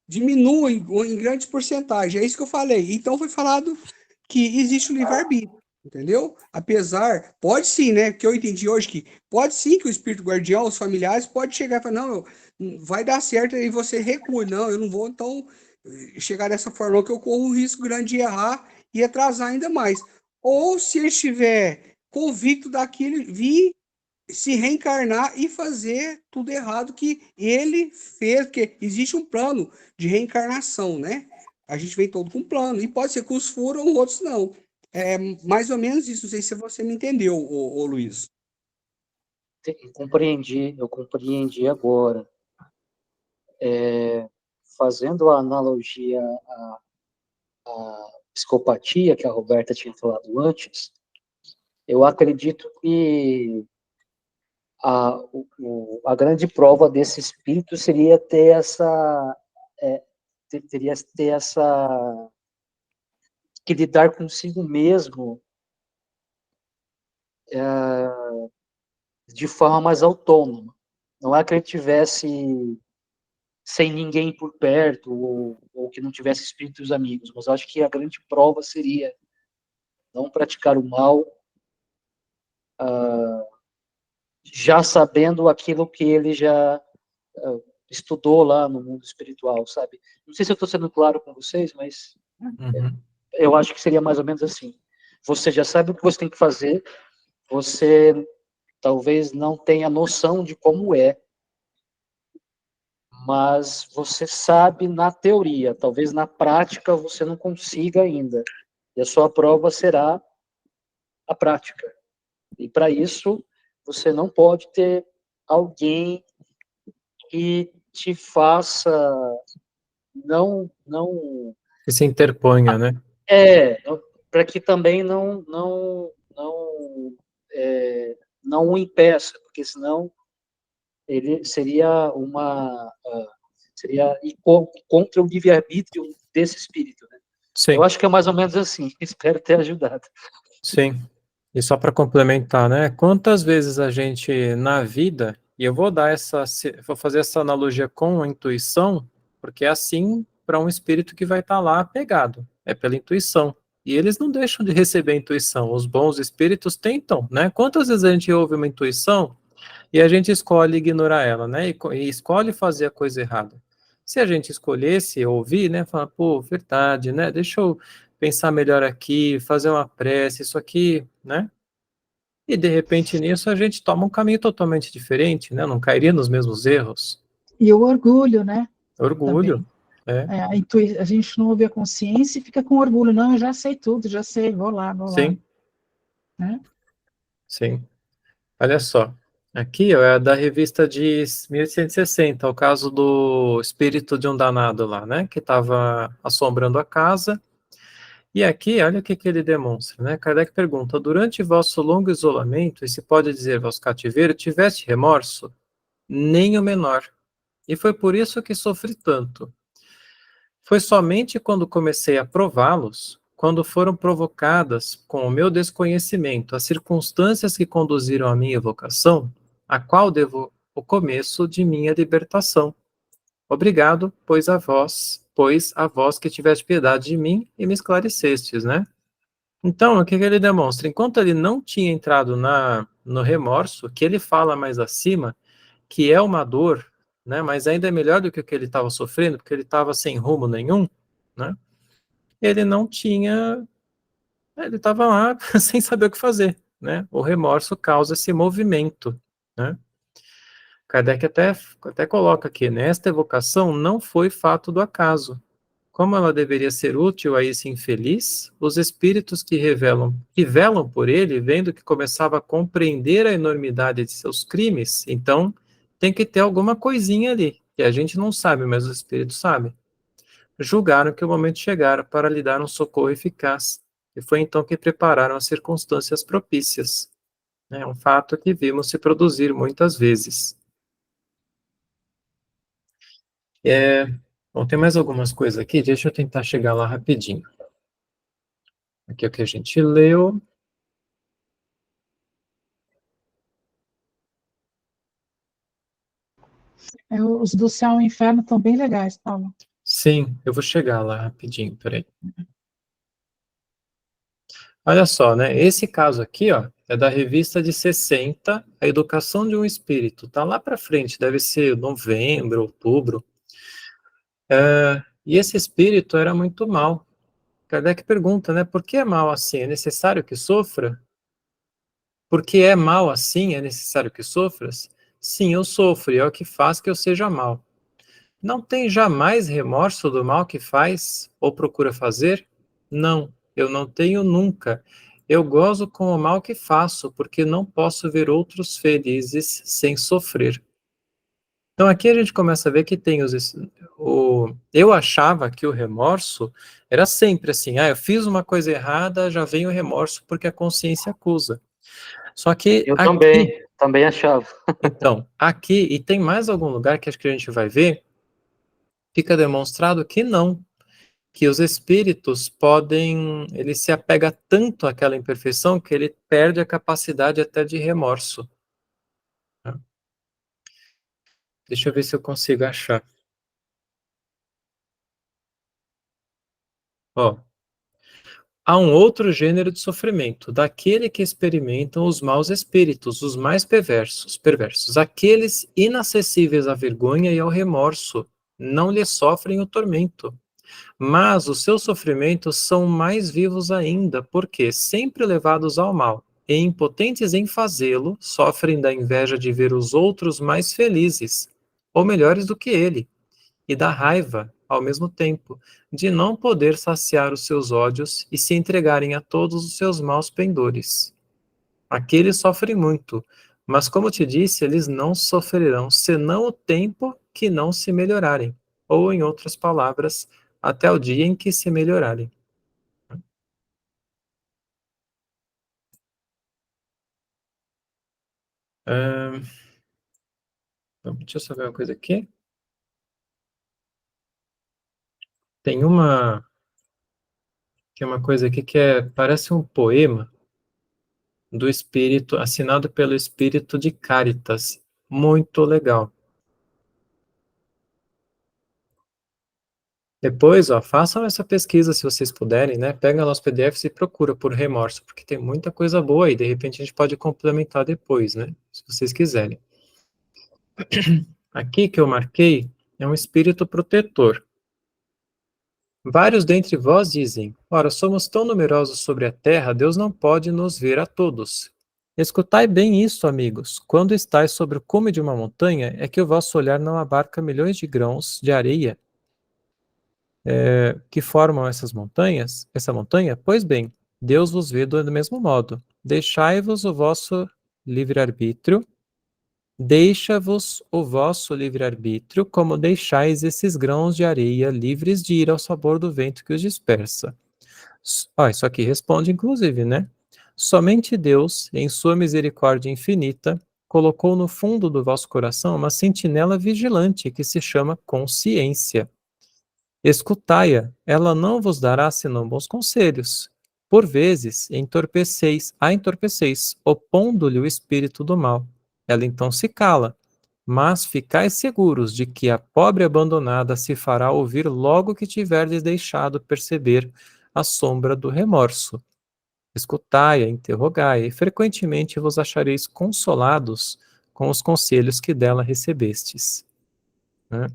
diminua em grandes porcentagens. É isso que eu falei. Então foi falado que existe o livre-arbítrio. Entendeu? Apesar, pode sim, né? Que eu entendi hoje que pode sim que o espírito guardião, os familiares, pode chegar e falar, não, vai dar certo e você recua. Não, eu não vou, então, chegar dessa forma que eu corro um risco grande de errar e atrasar ainda mais. Ou se ele estiver convicto daquilo, vir se reencarnar e fazer tudo errado que ele fez, porque existe um plano de reencarnação, né? A gente vem todo com um plano, e pode ser que uns foram, outros não. É mais ou menos isso, não sei se você me entendeu, ô Luiz. Eu compreendi agora. Fazendo a analogia à psicopatia que a Roberta tinha falado antes, eu acredito que a grande prova desse espírito seria ter que lidar consigo mesmo de forma mais autônoma. Não é que ele tivesse sem ninguém por perto, ou que não tivesse espíritos amigos, mas eu acho que a grande prova seria não praticar o mal, já sabendo aquilo que ele já estudou lá no mundo espiritual, sabe? Não sei se eu estou sendo claro com vocês, mas eu acho que seria mais ou menos assim. Você já sabe o que você tem que fazer, você talvez não tenha noção de como é, mas você sabe na teoria, talvez na prática você não consiga ainda. E a sua prova será a prática. E para isso, você não pode ter alguém que te faça Que se interponha, né? Para que também não o impeça, porque senão ele seria seria ir contra o livre-arbítrio desse espírito, né? Sim. Eu acho que é mais ou menos assim. Espero ter ajudado. Sim. E só para complementar, né? Quantas vezes a gente na vida, e eu vou fazer essa analogia com a intuição, porque é assim para um espírito que vai estar lá pegado, é pela intuição. E eles não deixam de receber a intuição. Os bons espíritos tentam, né? Quantas vezes a gente ouve uma intuição e a gente escolhe ignorar ela, né? E escolhe fazer a coisa errada. Se a gente escolhesse ouvir, né? Falar, pô, verdade, né? Deixa eu pensar melhor aqui, fazer uma prece, isso aqui, né? E de repente nisso a gente toma um caminho totalmente diferente, né? Não cairia nos mesmos erros. E o orgulho, né? Orgulho. A gente não ouve a consciência e fica com orgulho. Não, eu já sei tudo, já sei, vou lá. Sim. Né? Sim. Olha só. Aqui ó, é da revista de 1860, o caso do espírito de um danado lá, né? Que estava assombrando a casa. E aqui, olha o que ele demonstra, né? Kardec pergunta: durante vosso longo isolamento, e se pode dizer vosso cativeiro, tiveste remorso? Nem o menor. E foi por isso que sofri tanto. Foi somente quando comecei a prová-los, quando foram provocadas, com o meu desconhecimento, as circunstâncias que conduziram à minha vocação, a qual devo o começo de minha libertação. Obrigado, pois a vós que tiveste piedade de mim e me esclarecestes, né? Então, o que ele demonstra? Enquanto ele não tinha entrado no remorso, que ele fala mais acima, que é uma dor, né? Mas ainda é melhor do que o que ele estava sofrendo, porque ele estava sem rumo nenhum, né? Ele não tinha, ele estava lá sem saber o que fazer, né? O remorso causa esse movimento, né? Kardec até coloca aqui, nesta evocação não foi fato do acaso. Como ela deveria ser útil a esse infeliz, os espíritos que velam por ele, vendo que começava a compreender a enormidade de seus crimes, então tem que ter alguma coisinha ali, que a gente não sabe, mas os espíritos sabem. Julgaram que o momento chegara para lhe dar um socorro eficaz, e foi então que prepararam as circunstâncias propícias. É um fato que vimos se produzir muitas vezes. Bom, tem mais algumas coisas aqui, deixa eu tentar chegar lá rapidinho. Aqui é o que a gente leu. Os do céu e inferno estão bem legais, Paulo. Sim, eu vou chegar lá rapidinho, peraí. Olha só, né? Esse caso aqui, ó, é da revista de 60, A Educação de um Espírito. Tá lá para frente, deve ser novembro, outubro. E esse espírito era muito mal. Kardec pergunta, né? Por que é mal assim? É necessário que sofra? Porque é mal assim, é necessário que sofras? Sim, eu sofro, e é o que faz que eu seja mal. Não tem jamais remorso do mal que faz ou procura fazer? Não, eu não tenho nunca. Eu gozo com o mal que faço, porque não posso ver outros felizes sem sofrer. Então aqui a gente começa a ver que tem eu achava que o remorso era sempre assim, eu fiz uma coisa errada, já vem o remorso porque a consciência acusa. Só que Eu aqui, também achava. então, aqui, e tem mais algum lugar que acho que a gente vai ver, fica demonstrado que não, que os espíritos podem, ele se apega tanto àquela imperfeição que ele perde a capacidade até de remorso. Tá? Deixa eu ver se eu consigo achar. Ó, há um outro gênero de sofrimento, daquele que experimentam os maus espíritos, os mais perversos, aqueles inacessíveis à vergonha e ao remorso, não lhe sofrem o tormento. Mas os seus sofrimentos são mais vivos ainda, porque, sempre levados ao mal e impotentes em fazê-lo, sofrem da inveja de ver os outros mais felizes, ou melhores do que ele, e da raiva, ao mesmo tempo, de não poder saciar os seus ódios e se entregarem a todos os seus maus pendores. Aqueles sofrem muito, mas como te disse, eles não sofrerão senão o tempo que não se melhorarem, ou em outras palavras, até o dia em que se melhorarem. Ahn, Deixa eu só ver uma coisa aqui. Tem uma coisa aqui que parece um poema do espírito, assinado pelo espírito de Cáritas. Muito legal. Depois, ó, façam essa pesquisa se vocês puderem, né? Pega lá os PDFs e procura por remorso, porque tem muita coisa boa aí. De repente a gente pode complementar depois, né? Se vocês quiserem. Aqui que eu marquei é um espírito protetor. Vários dentre vós dizem: ora, somos tão numerosos sobre a terra, Deus não pode nos ver a todos. Escutai bem isto, amigos. Quando estáis sobre o cume de uma montanha, é que o vosso olhar não abarca milhões de grãos de areia que formam essa montanha? Pois bem, Deus vos vê do mesmo modo. Deixai-vos o vosso livre-arbítrio, deixa-vos o vosso livre-arbítrio, como deixais esses grãos de areia livres de ir ao sabor do vento que os dispersa. Isso aqui responde, inclusive, né? Somente Deus, em sua misericórdia infinita, colocou no fundo do vosso coração uma sentinela vigilante que se chama consciência. Escutai-a, ela não vos dará senão bons conselhos. Por vezes, entorpeceis, opondo-lhe o espírito do mal. Ela então se cala, mas ficai seguros de que a pobre abandonada se fará ouvir logo que tiverdes deixado perceber a sombra do remorso. Escutai-a, interrogai-a, e frequentemente vos achareis consolados com os conselhos que dela recebestes. Né?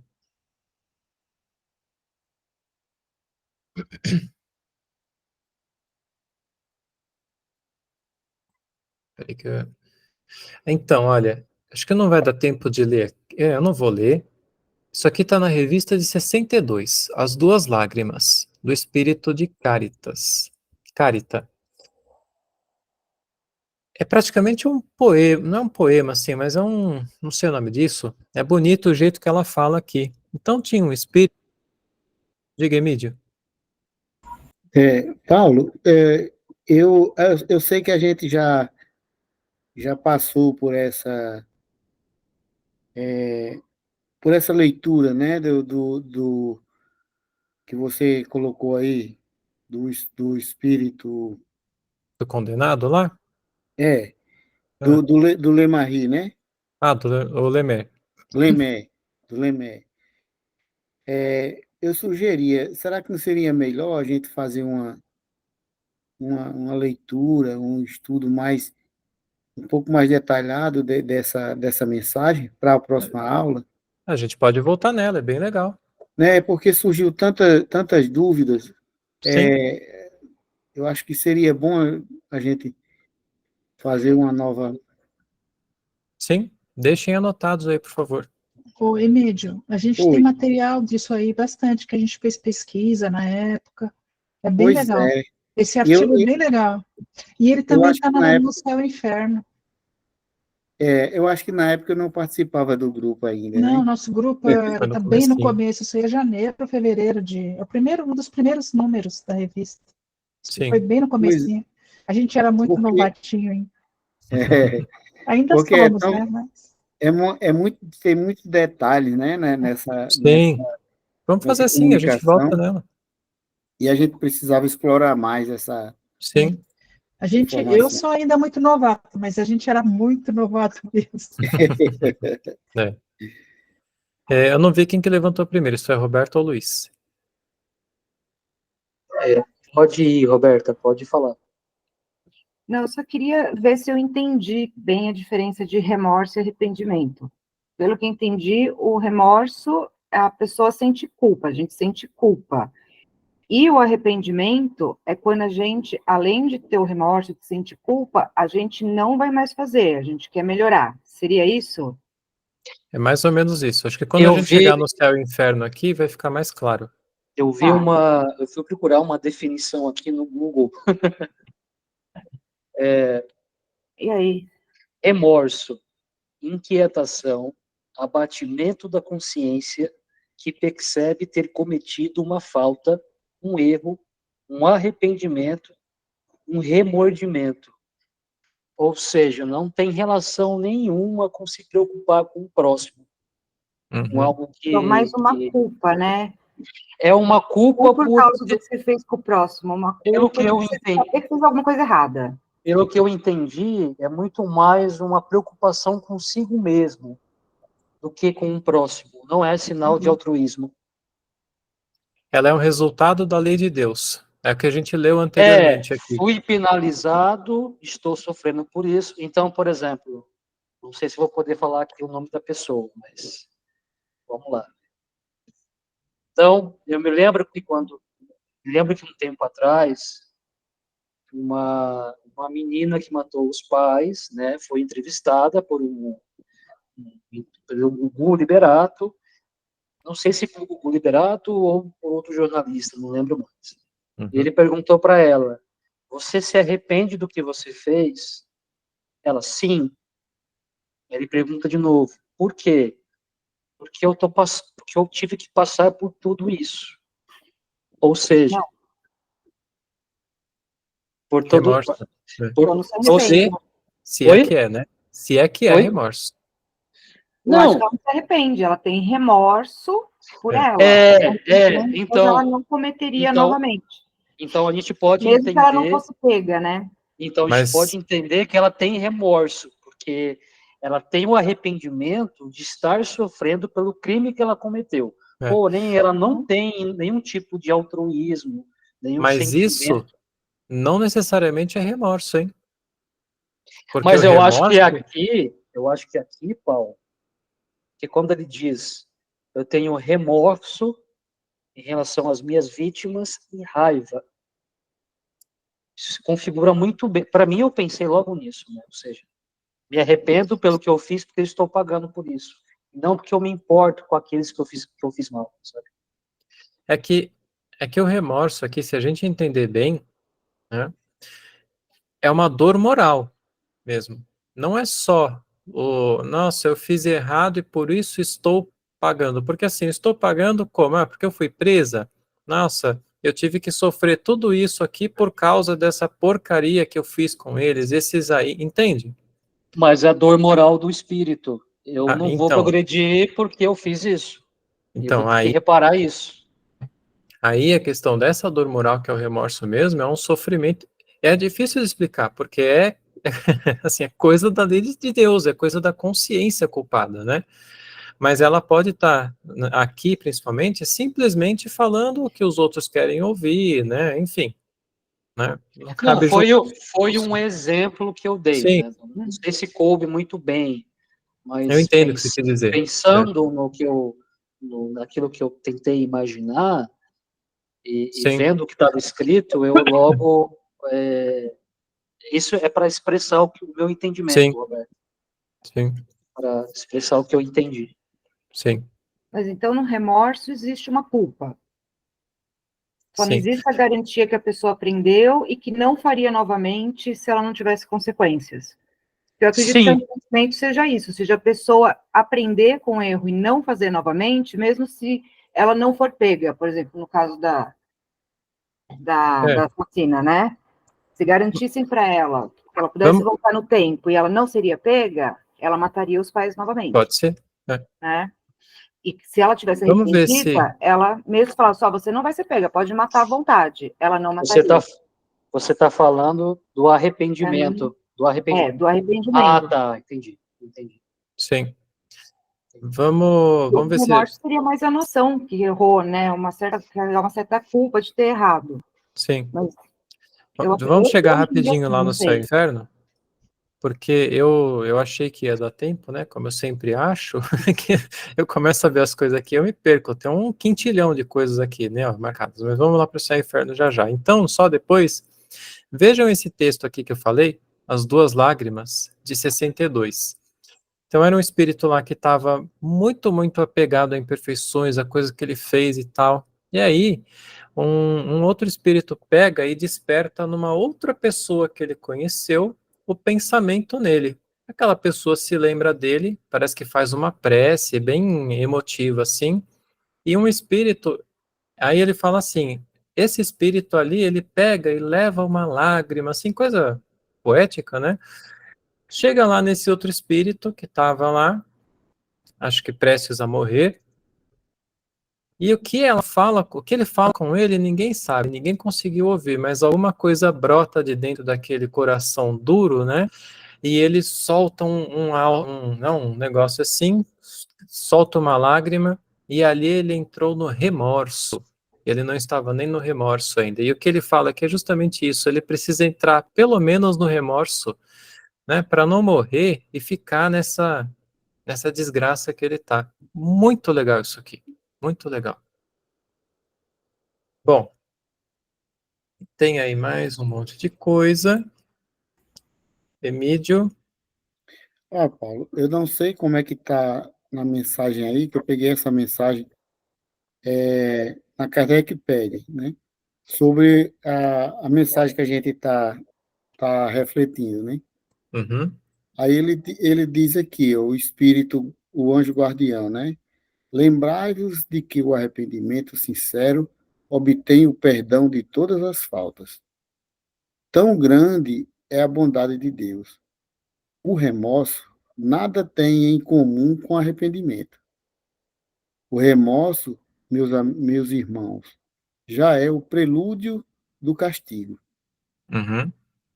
Peraí que Então, olha, acho que não vai dar tempo de ler. Eu não vou ler. Isso aqui está na revista de 62, As Duas Lágrimas, do Espírito de Cáritas. Carita. É praticamente um poema, não é um poema assim, mas não sei o nome disso. É bonito o jeito que ela fala aqui. Então tinha um espírito, diga, Emílio. Paulo, eu sei que a gente já passou por essa leitura, né, do que você colocou aí, do espírito, Do condenado lá? é, Ah, do Lemarie, né? o Lemer. Lemé, do Lemé. Eu sugeria, será que não seria melhor a gente fazer uma leitura, um estudo um pouco mais detalhado dessa mensagem para a próxima aula? A gente pode voltar nela, é bem legal. Né? Porque surgiu tantas dúvidas. Sim. Eu acho que seria bom a gente fazer uma nova... Sim, deixem anotados aí, por favor. Ô, Emílio, a gente Oi. tem material disso aí bastante, que a gente fez pesquisa na época. É bem Pois legal. é. Esse E eu, artigo é bem legal. E ele eu também acho está que na no época, Céu e Inferno. eu acho que na época eu não participava do grupo ainda, Não, né? nosso grupo Foi no tá bem no comecinho. começo, isso aí é janeiro, fevereiro é o primeiro, um dos primeiros números da revista. Isso foi Sim. bem no Pois, comecinho. A gente era muito porque, novatinho, hein? é, Ainda porque é somos, tão, né? Mas muito, tem muitos detalhes, né, Sim. Vamos fazer nessa assim, a gente volta comunicação, nela. e a gente precisava explorar mais essa Sim. eu informação. sou ainda muito novato, mas a gente era muito novato mesmo. É. Eu não vi quem que levantou primeiro, se foi Roberto ou Luiz. Pode ir, Roberta, pode falar. Não, eu só queria ver se eu entendi bem a diferença de remorso e arrependimento. Pelo que entendi, o remorso, a pessoa sente culpa, a gente sente culpa. E o arrependimento é quando a gente, além de ter o remorso, de sentir culpa, a gente não vai mais fazer, a gente quer melhorar. Seria isso? É mais ou menos isso. Acho que quando a Eu gente vi, chegar no céu e inferno aqui, vai ficar mais claro. eu vi Tá. eu fui procurar uma definição aqui no Google. E aí? Remorso, inquietação, abatimento da consciência que percebe ter cometido uma falta, um erro, um arrependimento, um remordimento. Ou seja, não tem relação nenhuma com se preocupar com o próximo, com Uhum. algo Então, mais uma que culpa, né? é uma culpa Não por causa do que você fez com o próximo, uma pelo culpa que de eu você entendi. saber que fez alguma coisa errada. Pelo que eu entendi, é muito mais uma preocupação consigo mesmo do que com o próximo. Não é sinal de altruísmo. Ela é um resultado da lei de Deus. É o que a gente leu anteriormente aqui. Fui penalizado, estou sofrendo por isso. Então, por exemplo, não sei se vou poder falar aqui o nome da pessoa, mas vamos lá. Então, eu me lembro que um tempo atrás, uma menina que matou os pais, né, foi entrevistada pelo Gugu Liberato, não sei se por Gugu Liberato ou por outro jornalista, não lembro mais. Uhum. Ele perguntou para ela: você se arrepende do que você fez? Ela, sim. Ele pergunta de novo: por quê? Porque eu tive que passar por tudo isso. Ou seja, Não. por todo. Remorso. Então, não se Ou arrepende. Se é que é, né? Se é que é Oi? remorso. Eu acho que Não. ela não se arrepende, ela tem remorso por ela. Mas ela não cometeria novamente. Então a gente pode Mesmo que ela não entender. fosse pega, né? Então a gente pode entender que ela tem remorso, porque ela tem o arrependimento de estar sofrendo pelo crime que ela cometeu. Porém, ela não tem nenhum tipo de altruísmo, nenhum Mas sentimento. isso não necessariamente é remorso, hein? Porque Mas o remorso... eu acho que aqui, Paulo, que quando ele diz, eu tenho remorso em relação às minhas vítimas e raiva, isso se configura muito bem. Para mim, eu pensei logo nisso, né? Ou seja, me arrependo pelo que eu fiz porque eu estou pagando por isso. Não porque eu me importo com aqueles que eu fiz mal, sabe? É que o remorso aqui, se a gente entender bem, né, é uma dor moral mesmo. Não é só nossa, eu fiz errado e por isso estou pagando. Porque assim, estou pagando como? Porque eu fui presa? Nossa, eu tive que sofrer tudo isso aqui por causa dessa porcaria que eu fiz com eles, esses aí, entende? Mas é a dor moral do espírito. Eu não vou Então, progredir porque eu fiz isso. Eu vou ter que aí reparar isso. Aí a questão dessa dor moral, que é o remorso mesmo, é um sofrimento. É difícil de explicar, porque assim, é coisa da lei de Deus, é coisa da consciência culpada, né? Mas ela pode estar aqui, principalmente, simplesmente falando o que os outros querem ouvir, né? Enfim, né? Não cabe Foi um exemplo que eu dei, Sim. né? Não sei se coube muito bem, mas Eu entendo o que você quer dizer. pensando naquilo que eu tentei imaginar e vendo o que estava escrito, eu logo Isso é para expressar o meu entendimento, Sim. Roberto. Sim. Para expressar o que eu entendi. Sim. Mas então no remorso existe uma culpa. Só não Sim. existe a garantia que a pessoa aprendeu e que não faria novamente se ela não tivesse consequências. Eu acredito que o arrependimento seja isso, seja a pessoa aprender com o erro e não fazer novamente, mesmo se ela não for pega, por exemplo, no caso da assassina, né? Se garantissem para ela que ela pudesse voltar no tempo e ela não seria pega, ela mataria os pais novamente. Pode ser. Né? E se ela tivesse Vamos ver arrependida, ela mesmo falasse, só você não vai ser pega, pode matar à vontade. Ela não mataria. Você tá falando do arrependimento. Do arrependimento. Do arrependimento. Ah, tá, entendi. Sim. Vamos ver se... O remorso seria mais a noção que errou, né? Uma certa culpa de ter errado. Sim. Mas vamos chegar rapidinho lá no Céu e Inferno, porque eu achei que ia dar tempo, né? Como eu sempre acho, que eu começo a ver as coisas aqui, eu me perco. Tem um quintilhão de coisas aqui, né? Marcadas. Mas vamos lá para o Céu e Inferno já já. Então, só depois, vejam esse texto aqui que eu falei, As Duas Lágrimas, de 62. Então era um espírito lá que estava muito, muito apegado a imperfeições, a coisas que ele fez e tal. E aí, um outro espírito pega e desperta numa outra pessoa que ele conheceu o pensamento nele. Aquela pessoa se lembra dele, parece que faz uma prece bem emotiva assim, e um espírito, aí ele fala assim, esse espírito ali, ele pega e leva uma lágrima, assim, coisa poética, né? Chega lá nesse outro espírito que estava lá, acho que prestes a morrer, e o que ele fala com ele, ninguém sabe, ninguém conseguiu ouvir, mas alguma coisa brota de dentro daquele coração duro, né? E ele solta um negócio assim, solta uma lágrima, e ali ele entrou no remorso. Ele não estava nem no remorso ainda. E o que ele fala é que é justamente isso, ele precisa entrar pelo menos no remorso, né, para não morrer e ficar nessa desgraça que ele tá. Muito legal isso aqui. Muito legal. Bom, tem aí mais um monte de coisa. Emílio. Paulo, eu não sei como é que está na mensagem aí, que eu peguei essa mensagem na Kardecpedia, né? Sobre a mensagem que a gente está refletindo, né? Uhum. Aí ele diz aqui, o Espírito, o anjo guardião, né? Lembrai-vos de que o arrependimento sincero obtém o perdão de todas as faltas. Tão grande é a bondade de Deus. O remorso nada tem em comum com arrependimento. O remorso, meus irmãos, já é o prelúdio do castigo. Uhum.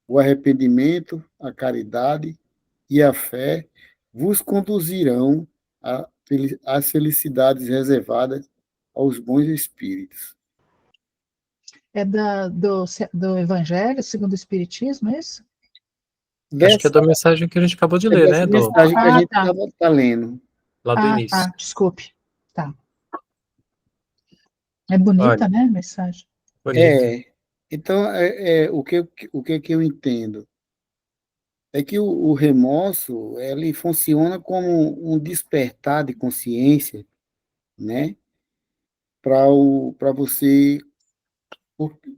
O arrependimento, a caridade e a fé vos conduzirão às felicidades reservadas aos bons espíritos. É do Evangelho segundo o Espiritismo, é isso? Acho que é da mensagem que a gente acabou de ler, né? Mensagem que a gente está lendo. Lá do início. Tá, desculpe. Tá. É bonita, né, a mensagem? Bonita. Então, o que eu entendo? É que o remorso, ele funciona como um despertar de consciência, né? Para você,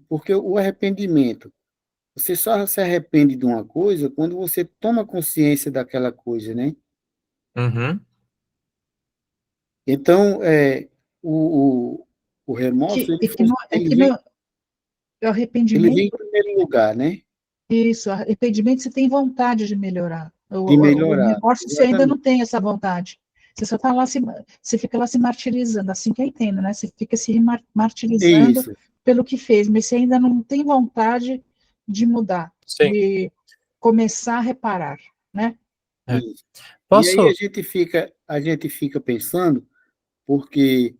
porque o arrependimento, você só se arrepende de uma coisa quando você toma consciência daquela coisa, né? Uhum. Então, o remorso, o arrependimento, ele vem em primeiro lugar, né? Isso, arrependimento você tem vontade de melhorar. De melhorar. O remorso você ainda não tem essa vontade. Você só tá lá, você fica lá se martirizando, assim que eu entendo, né? Você fica se martirizando pelo que fez, mas você ainda não tem vontade de mudar, de começar a reparar, né? E aí a gente fica pensando, porque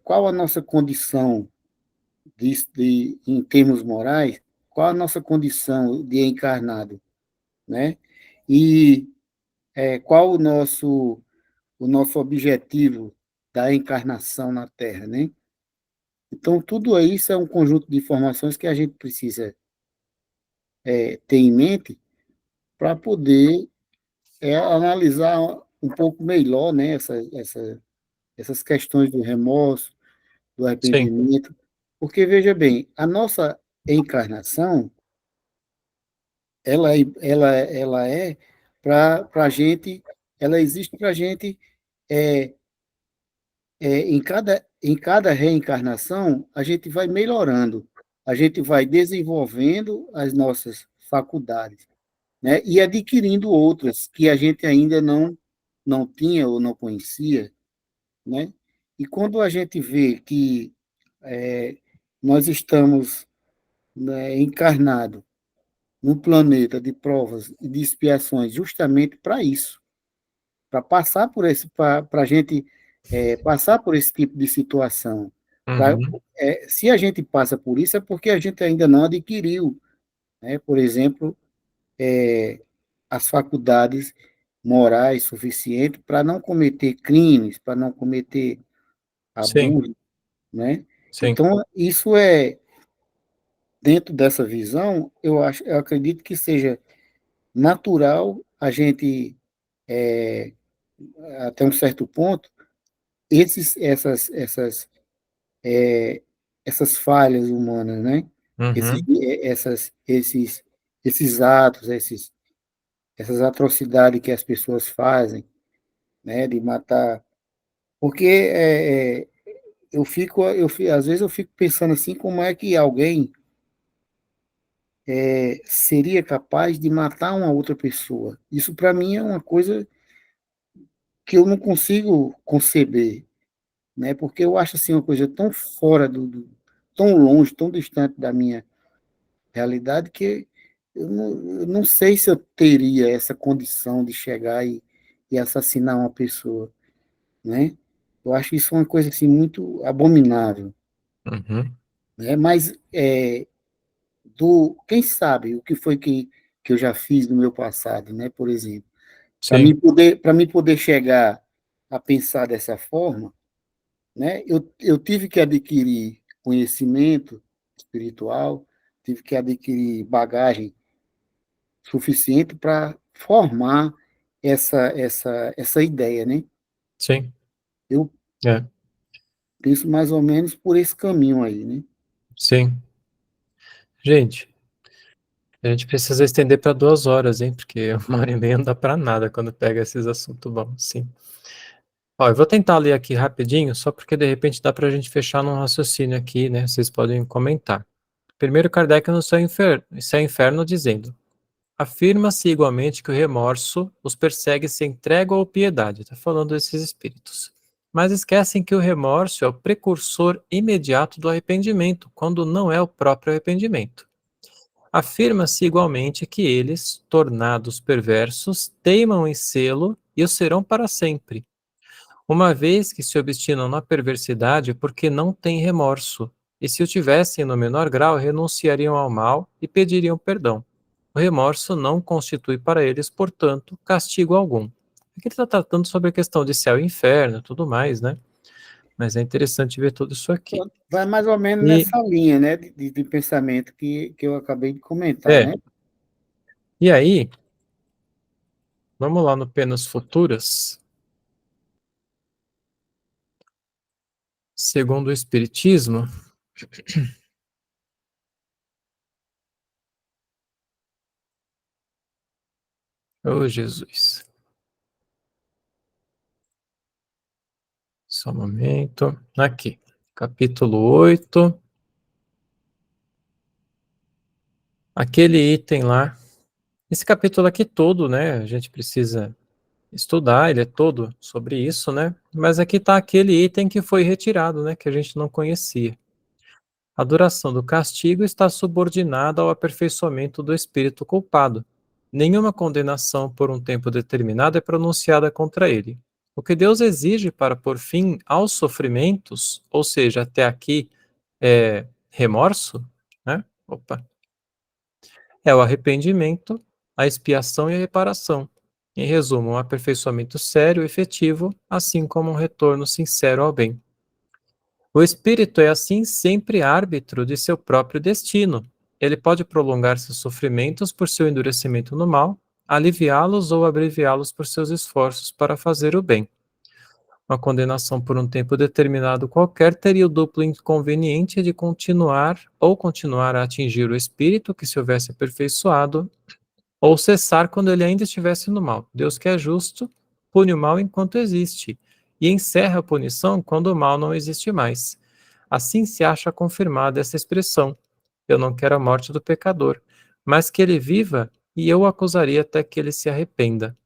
qual a nossa condição em termos morais, qual a nossa condição de encarnado, né? E qual o nosso objetivo da encarnação na Terra, né? Então, tudo isso é um conjunto de informações que a gente precisa ter em mente para poder analisar um pouco melhor, né, essas questões do remorso, do Sim. arrependimento, porque, veja bem, a nossa encarnação, ela é para a gente, ela existe para a gente, em cada reencarnação, a gente vai melhorando, a gente vai desenvolvendo as nossas faculdades, né, e adquirindo outras que a gente ainda não tinha ou não conhecia, né? E quando a gente vê que nós estamos, né, encarnados num planeta de provas e de expiações justamente para isso, para passar por para a gente passar por esse tipo de situação. Uhum. Se a gente passa por isso, é porque a gente ainda não adquiriu, né, por exemplo, as faculdades morais suficientes para não cometer crimes, para não cometer Sim, abuso, né? sim. Então, isso dentro dessa visão, eu acredito que seja natural a gente, até um certo ponto, esses, essas, essas, essas falhas humanas, né? Esses, Uhum. essas, esses, esses atos, essas atrocidades que as pessoas fazem, né? De matar. Porque às vezes eu fico pensando assim, como é que alguém seria capaz de matar uma outra pessoa? Isso para mim é uma coisa que eu não consigo conceber, né? Porque eu acho assim uma coisa tão fora tão longe, tão distante da minha realidade que eu não sei se eu teria essa condição de chegar e assassinar uma pessoa, né? Eu acho isso uma coisa assim muito abominável, Uhum. né? Mas quem sabe o que foi que eu já fiz no meu passado, né? Por exemplo, Sim, para mim poder chegar a pensar dessa forma, né? Eu tive que adquirir conhecimento espiritual, tive que adquirir bagagem suficiente para formar essa ideia, né? sim. Eu É, penso mais ou menos por esse caminho aí, né? sim. Gente, a gente precisa estender para 2 horas, hein? Porque 1 hora e meia não dá para nada quando pega esses assuntos bons, sim. Ó, eu vou tentar ler aqui rapidinho, só porque de repente dá para a gente fechar num raciocínio aqui, né? Vocês podem comentar. Primeiro, Kardec no Céu e Inferno dizendo: afirma-se igualmente que o remorso os persegue sem trégua ou piedade. Está falando desses espíritos. Mas esquecem que o remorso é o precursor imediato do arrependimento, quando não é o próprio arrependimento. Afirma-se igualmente que eles, tornados perversos, teimam em sê-lo e o serão para sempre, uma vez que se obstinam na perversidade porque não têm remorso, e se o tivessem no menor grau, renunciariam ao mal e pediriam perdão. O remorso não constitui para eles, portanto, castigo algum. Aqui ele está tratando sobre a questão de céu e inferno e tudo mais, né? Mas é interessante ver tudo isso aqui. Vai mais ou menos E, nessa linha, né, de pensamento que eu acabei de comentar, é, né? e aí, vamos lá no Penas Futuras. Segundo o Espiritismo, oh Jesus, só um momento, aqui, capítulo 8, aquele item lá, esse capítulo aqui todo, né, a gente precisa estudar, ele é todo sobre isso, né, mas aqui está aquele item que foi retirado, né, que a gente não conhecia. A duração do castigo está subordinada ao aperfeiçoamento do espírito culpado. Nenhuma condenação por um tempo determinado é pronunciada contra ele. O que Deus exige para pôr fim aos sofrimentos, ou seja, até aqui é remorso, né? Opa, é o arrependimento, a expiação e a reparação. Em resumo, um aperfeiçoamento sério e efetivo, assim como um retorno sincero ao bem. O espírito é assim sempre árbitro de seu próprio destino, ele pode prolongar seus sofrimentos por seu endurecimento no mal, aliviá-los ou abreviá-los por seus esforços para fazer o bem. Uma condenação por um tempo determinado qualquer teria o duplo inconveniente de continuar a atingir o espírito que se houvesse aperfeiçoado, ou cessar quando ele ainda estivesse no mal. Deus, que é justo, pune o mal enquanto existe, e encerra a punição quando o mal não existe mais. Assim se acha confirmada essa expressão: eu não quero a morte do pecador, mas que ele viva, e eu o acusaria até que ele se arrependa.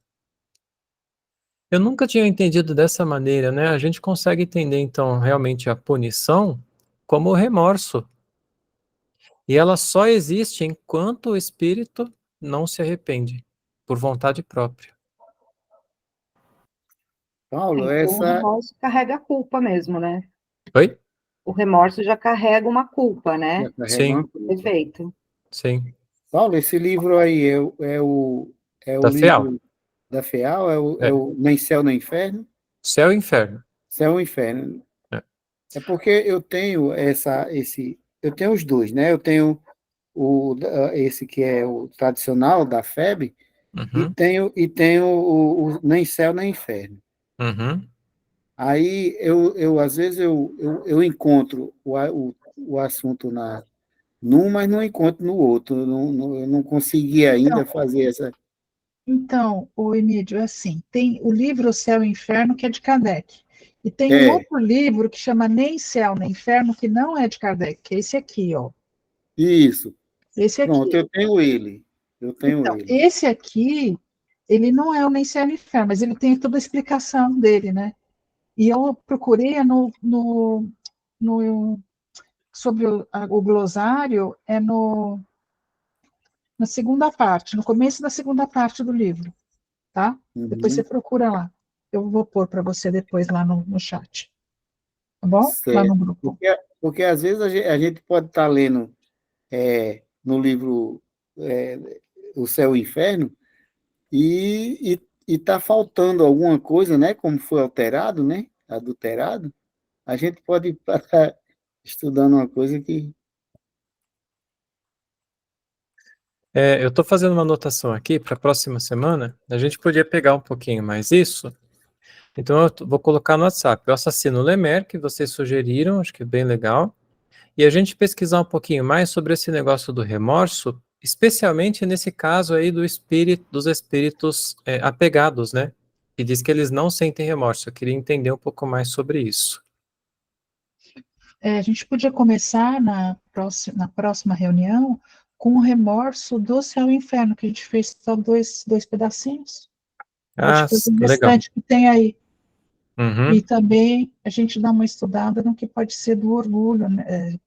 Eu nunca tinha entendido dessa maneira, né? A gente consegue entender, então, realmente a punição como o remorso. E ela só existe enquanto o espírito não se arrepende, por vontade própria. Paulo, O essa remorso carrega a culpa mesmo, né? Oi? O remorso já carrega uma culpa, né? já carrega Sim, uma culpa. Perfeito. sim. Paulo, esse livro aí é o Da FEAL. livro da FEAL, é É. o Nem Céu nem Inferno? Céu e inferno. Céu e Inferno. É. É porque eu tenho eu tenho os dois, né? Eu tenho esse que é o tradicional da FEB Uhum, e tenho o Nem Céu nem Inferno. uhum. Aí às vezes eu encontro o assunto num, mas não encontro no outro. Eu não consegui ainda fazer essa. Então, o Emílio, é assim, tem o livro O Céu e o Inferno, que é de Kardec, e tem um É, outro livro que chama Nem Céu nem Inferno, que não é de Kardec, que é esse aqui, ó. isso. Esse Pronto, aqui. eu tenho ele. Eu tenho Então, ele. esse aqui, ele não é o Nem Céu nem Inferno, mas ele tem toda a explicação dele, né? E eu procurei sobre o glossário, na segunda parte, no começo da segunda parte do livro, tá? Depois você Uhum, procura lá. Eu vou pôr para você depois lá no chat, tá bom? Lá certo. no grupo. Porque às vezes a gente pode estar lendo no livro O Céu e o Inferno e está faltando alguma coisa, né? Como foi alterado, né? Adulterado. A gente pode estar estudando uma coisa que. Eu estou fazendo uma anotação aqui para a próxima semana. A gente podia pegar um pouquinho mais isso. Então, vou colocar no WhatsApp o Assassino Lemaire, que vocês sugeriram, acho que é bem legal. E a gente pesquisar um pouquinho mais sobre esse negócio do remorso, especialmente nesse caso aí dos espíritos apegados, né? Que diz que eles não sentem remorso. Eu queria entender um pouco mais sobre isso. A gente podia começar na próxima reunião com o remorso do Céu e Inferno, que a gente fez só dois pedacinhos. Ah, Depois o legal. restante que tem aí. Uhum. E também a gente dá uma estudada no que pode ser do orgulho, né?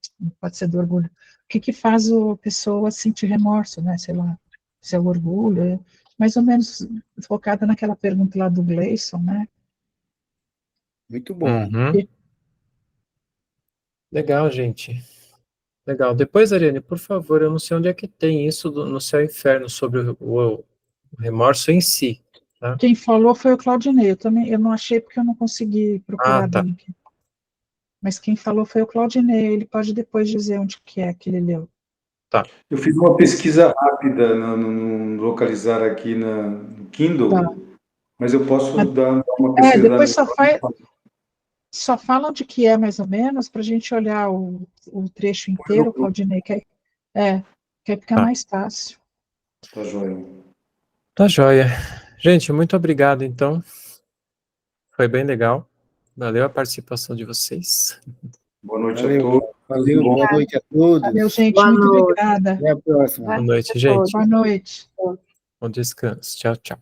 Pode ser do orgulho. O que faz a pessoa sentir remorso, né? Sei lá, se é o orgulho, mais ou menos focada naquela pergunta lá do Gleison, né? Muito bom. Uhum. Legal, gente. Legal. Depois, Ariane, por favor, eu não sei onde é que tem isso no Céu e Inferno sobre o remorso em si. Tá? Quem falou foi o Claudinei. Eu não achei porque eu não consegui procurar Tá. dele aqui. Mas quem falou foi o Claudinei. Ele pode depois dizer onde que é que ele leu. Tá. Eu fiz uma pesquisa rápida no localizar aqui no Kindle, Tá. mas eu posso dar uma pesquisa. Depois só fala onde que é, mais ou menos, para a gente olhar o trecho inteiro, Claudinei, que fica mais fácil. Tá joia. Tá joia. Gente, muito obrigado, então. Foi bem legal. Valeu a participação de vocês. Boa noite Valeu, a todos. valeu, boa noite a todos. Valeu, gente. Boa Muito noite. obrigada. Até a próxima. Boa noite, gente. Boa noite. Bom descanso. Tchau, tchau.